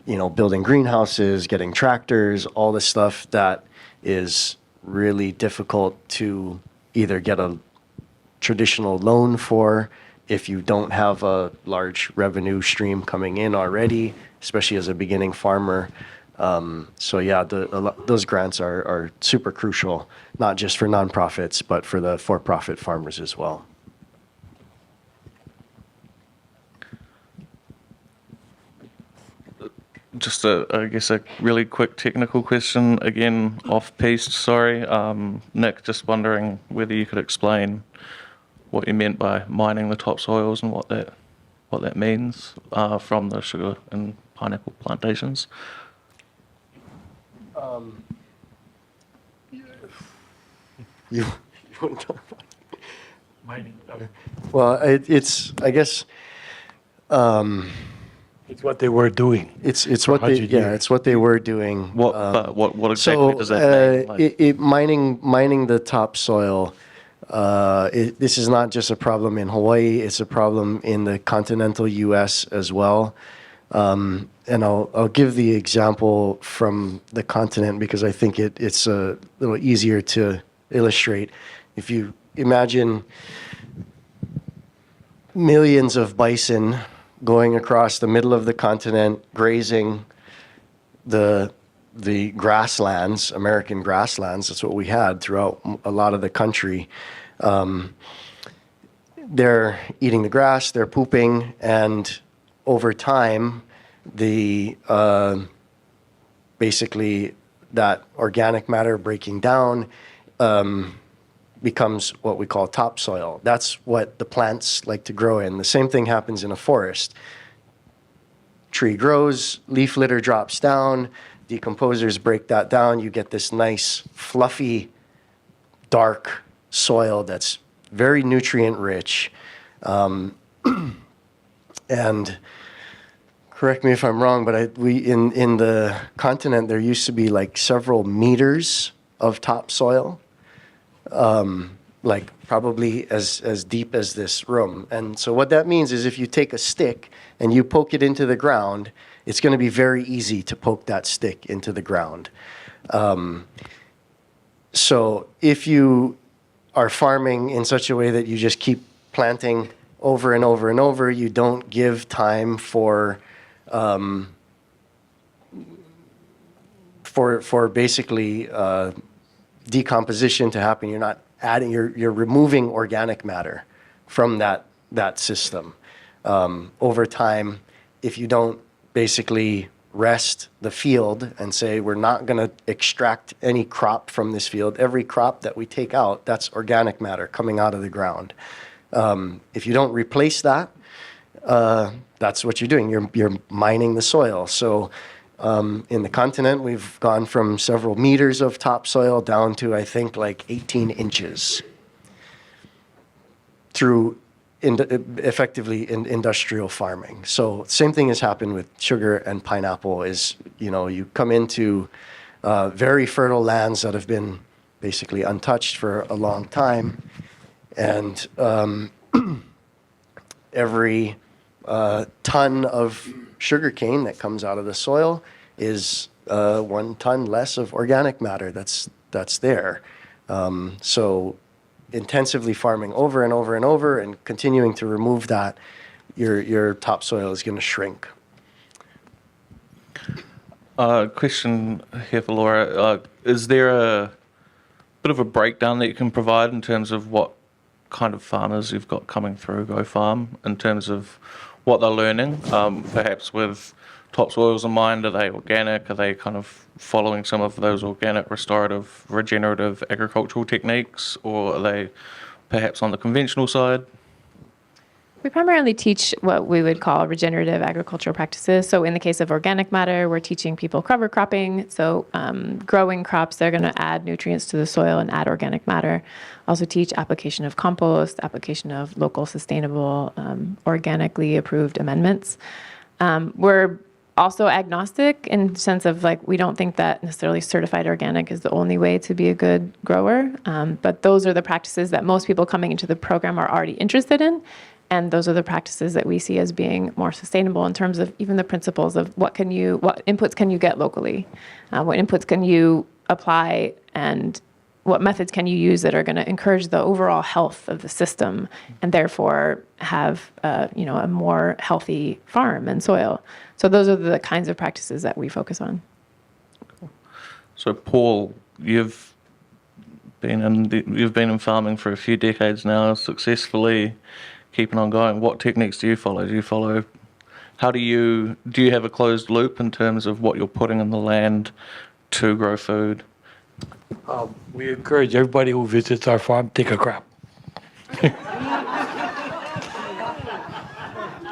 building greenhouses, getting tractors, all the stuff that is really difficult to either get a traditional loan for if you don't have a large revenue stream coming in already, especially as a beginning farmer. So yeah, those grants are super crucial, not just for nonprofits, but for the for-profit farmers as well. Just I guess a really quick technical question, again, off-piste, sorry. Nick, just wondering whether you could explain what you meant by mining the topsoils and what that means from the sugar and pineapple plantations. You want to talk about it? Mining. Well, it's I guess It's what they were doing. it's what they were doing. What exactly does that mean? Mining the topsoil. This is not just a problem in Hawaii; it's a problem in the continental U.S. as well. And I'll give the example from the continent because I think it's a little easier to illustrate. If you imagine millions of bison going across the middle of the continent, grazing the grasslands, American grasslands, that's what we had throughout a lot of the country. They're eating the grass, they're pooping, and over time, basically that organic matter breaking down becomes what we call topsoil. That's what the plants like to grow in. The same thing happens in a forest. Tree grows, leaf litter drops down, decomposers break that down, you get this nice, fluffy, dark soil that's very nutrient rich. And correct me if I'm wrong, but in the continent there used to be like several meters of topsoil, like probably as deep as this room. And so what that means is if you take a stick and you poke it into the ground, it's going to be very easy to poke that stick into the ground. So if you are farming in such a way that you just keep planting over and over and over, you don't give time for basically decomposition to happen. You're not adding, you're removing organic matter from that system. Over time, if you don't basically rest the field and say, we're not going to extract any crop from this field. Every crop that we take out, that's organic matter coming out of the ground. If you don't replace that, that's what you're doing. You're mining the soil. So in the continent, we've gone from several meters of topsoil down to, I think, like 18 inches through effectively industrial farming. So same thing has happened with sugar and pineapple is, you come into very fertile lands that have been basically untouched for a long time. And every ton of sugarcane that comes out of the soil is 1 ton less of organic matter that's there. So intensively farming over and over and over and continuing to remove that, your topsoil is going to shrink. Question here for Laura. Is there a bit of a breakdown that you can provide in terms of what kind of farmers you've got coming through GoFarm in terms of what they're learning, perhaps with topsoils in mind? Are they organic? Are they kind of following some of those organic, restorative, regenerative agricultural techniques, or are they perhaps on the conventional side? We primarily teach what we would call regenerative agricultural practices. So in the case of organic matter, we're teaching people cover cropping. So growing crops, they're going to add nutrients to the soil and add organic matter. Also teach application of compost, application of local sustainable, organically approved amendments. We're also agnostic in the sense of we don't think that necessarily certified organic is the only way to be a good grower. But those are the practices that most people coming into the program are already interested in. And those are the practices that we see as being more sustainable in terms of even the principles of what inputs can you get locally, what inputs can you apply, and what methods can you use that are going to encourage the overall health of the system and therefore have a more healthy farm and soil. So those are the kinds of practices that we focus on. So Paul, you've been in farming for a few decades now, successfully keeping on going. What techniques do you follow? How do you have a closed loop in terms of what you're putting in the land to grow food? We encourage everybody who visits our farm, take a crap.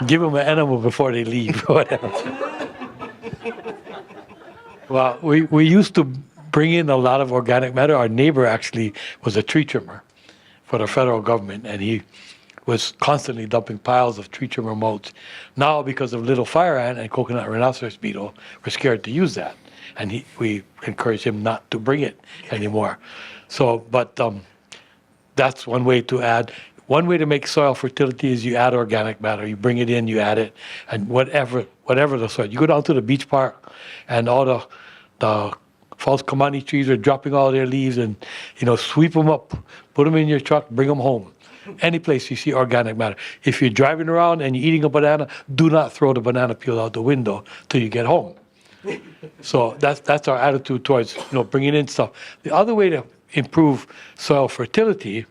Give them an animal before they leave, or whatever. Well, we used to bring in a lot of organic matter. Our neighbor actually was a tree trimmer for the federal government, and he was constantly dumping piles of tree trimmer mulch. Now, because of little fire ant and coconut rhinoceros beetle, we're scared to use that. And we encourage him not to bring it anymore. So, but that's one way to add. One way to make soil fertility is you add organic matter. You bring it in, you add it, and whatever the soil. You go down to the beach park, and all the false kamani trees are dropping all their leaves, and sweep them up, put them in your truck, bring them home. Any place you see organic matter. If you're driving around and you're eating a banana, do not throw the banana peel out the window till you get home. So that's our attitude towards bringing in stuff. The other way to improve soil fertility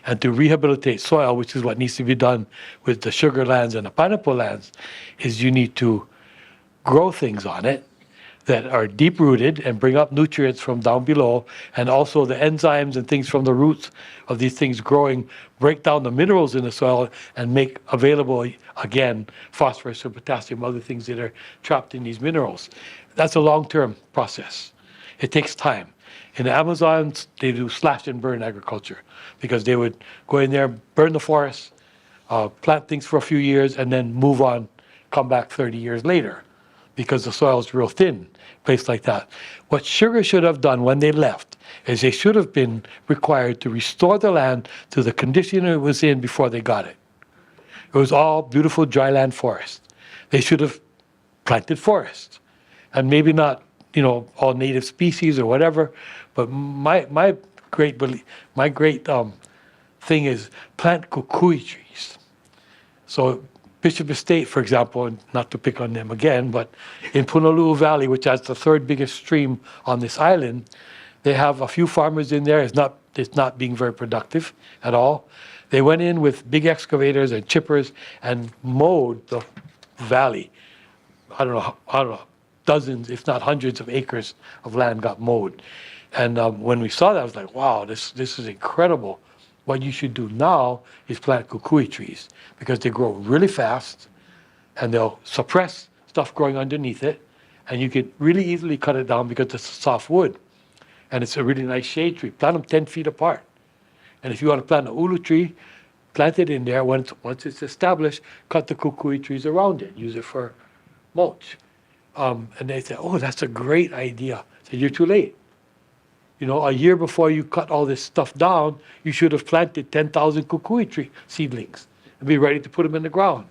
and to rehabilitate soil, which is what needs to be done with the sugar lands and the pineapple lands, is you need to grow things on it that are deep-rooted and bring up nutrients from down below, and also the enzymes and things from the roots of these things growing break down the minerals in the soil and make available, again, phosphorus or potassium, other things that are trapped in these minerals. That's a long-term process. It takes time. In the Amazons, they do slash and burn agriculture because they would go in there, burn the forest, plant things for a few years, and then move on come back 30 years later because the soil's real thin, place like that. What sugar should have done when they left is they should have been required to restore the land to the condition it was in before they got it. It was all beautiful dryland forest. They should have planted forests, and maybe not, you know, all native species or whatever. But my great thing is plant kukui trees. So Bishop Estate, for example, and not to pick on them again, but in Punaluu Valley, which has the third biggest stream on this island, they have a few farmers in there. It's not being very productive at all. They went in with big excavators and chippers and mowed the valley. I don't know, dozens, if not hundreds of acres of land got mowed. And when we saw that, I was like, wow, this is incredible. What you should do now is plant kukui trees because they grow really fast and they'll suppress stuff growing underneath it. And you can really easily cut it down because it's a soft wood. And it's a really nice shade tree. Plant them 10 feet apart. And if you want to plant an ulu tree, plant it in there. Once it's established, cut the kukui trees around it. Use it for mulch. And they said, oh, that's a great idea. I said, you're too late. You know, a year before you cut all this stuff down, you should have planted 10,000 kukui tree seedlings and be ready to put them in the ground.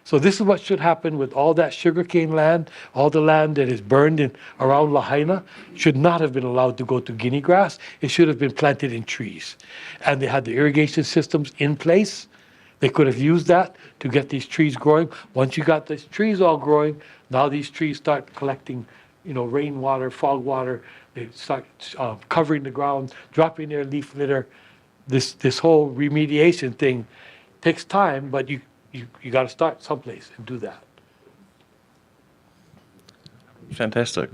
So this is what should happen with all that sugarcane land, all the land that is burned in around Lahaina should not have been allowed to go to guinea grass. It should have been planted in trees. And they had the irrigation systems in place. They could have used that to get these trees growing. Once you got these trees all growing, now these trees start collecting, you know, rainwater, fog water. They start covering the ground, dropping their leaf litter. This whole remediation thing takes time, but you got to start someplace and do that. Fantastic.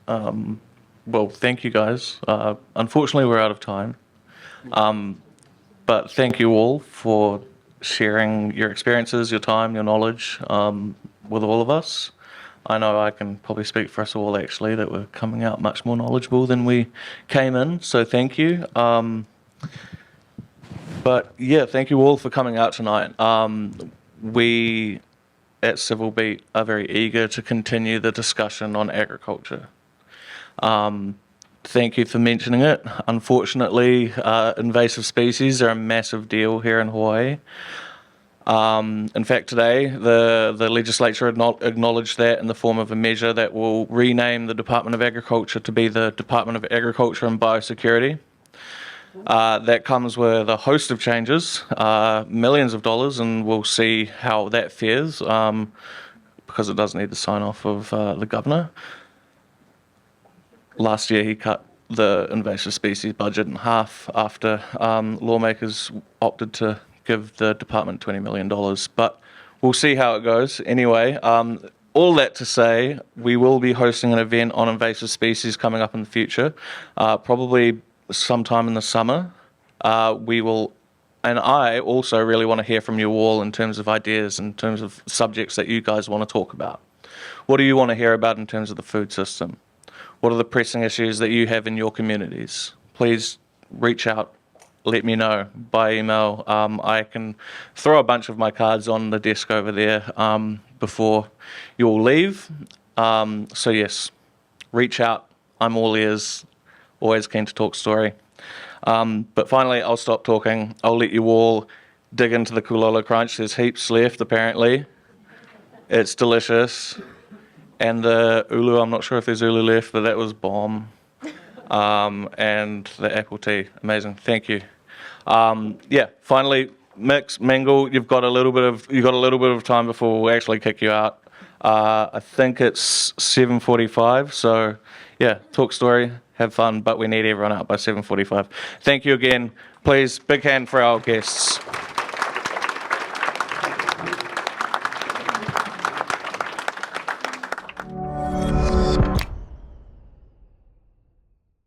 Well, thank you guys. Unfortunately, we're out of time. But thank you all for sharing your experiences, your time, your knowledge with all of us. I know I can probably speak for us all, actually, that we're coming out much more knowledgeable than we came in, so thank you. But yeah, thank you all for coming out tonight. We at Civil Beat are very eager to continue the discussion on agriculture. Thank you for mentioning it. Unfortunately, invasive species are a massive deal here in Hawaii. In fact, today, the legislature acknowledged that in the form of a measure that will rename the Department of Agriculture to be the Department of Agriculture and Biosecurity. That comes with a host of changes, millions of dollars, and we'll see how that fares because it does need the sign-off of the governor. Last year, he cut the invasive species budget in half after lawmakers opted to give the department $20 million. But we'll see how it goes. Anyway, all that to say, we will be hosting an event on invasive species coming up in the future, probably sometime in the summer. We will, and I also really want to hear from you all in terms of ideas, in terms of subjects that you guys want to talk about. What do you want to hear about in terms of the food system? What are the pressing issues that you have in your communities? Please reach out, let me know by email. I can throw a bunch of my cards on the desk over there before you all leave. So yes, reach out. I'm all ears, always keen to talk story. But finally, I'll stop talking. I'll let you all dig into the Kulolo Crunch. There's heaps left, apparently. It's delicious. And the ulu, I'm not sure if there's ulu left, but that was bomb. And the apple tea, amazing. Thank you. Yeah, finally, mix, mingle. You've got a little bit of time before we'll actually kick you out. I think it's 7:45. So yeah, talk story, have fun, but we need everyone out by 7:45. Thank you again. Please, big hand for our guests.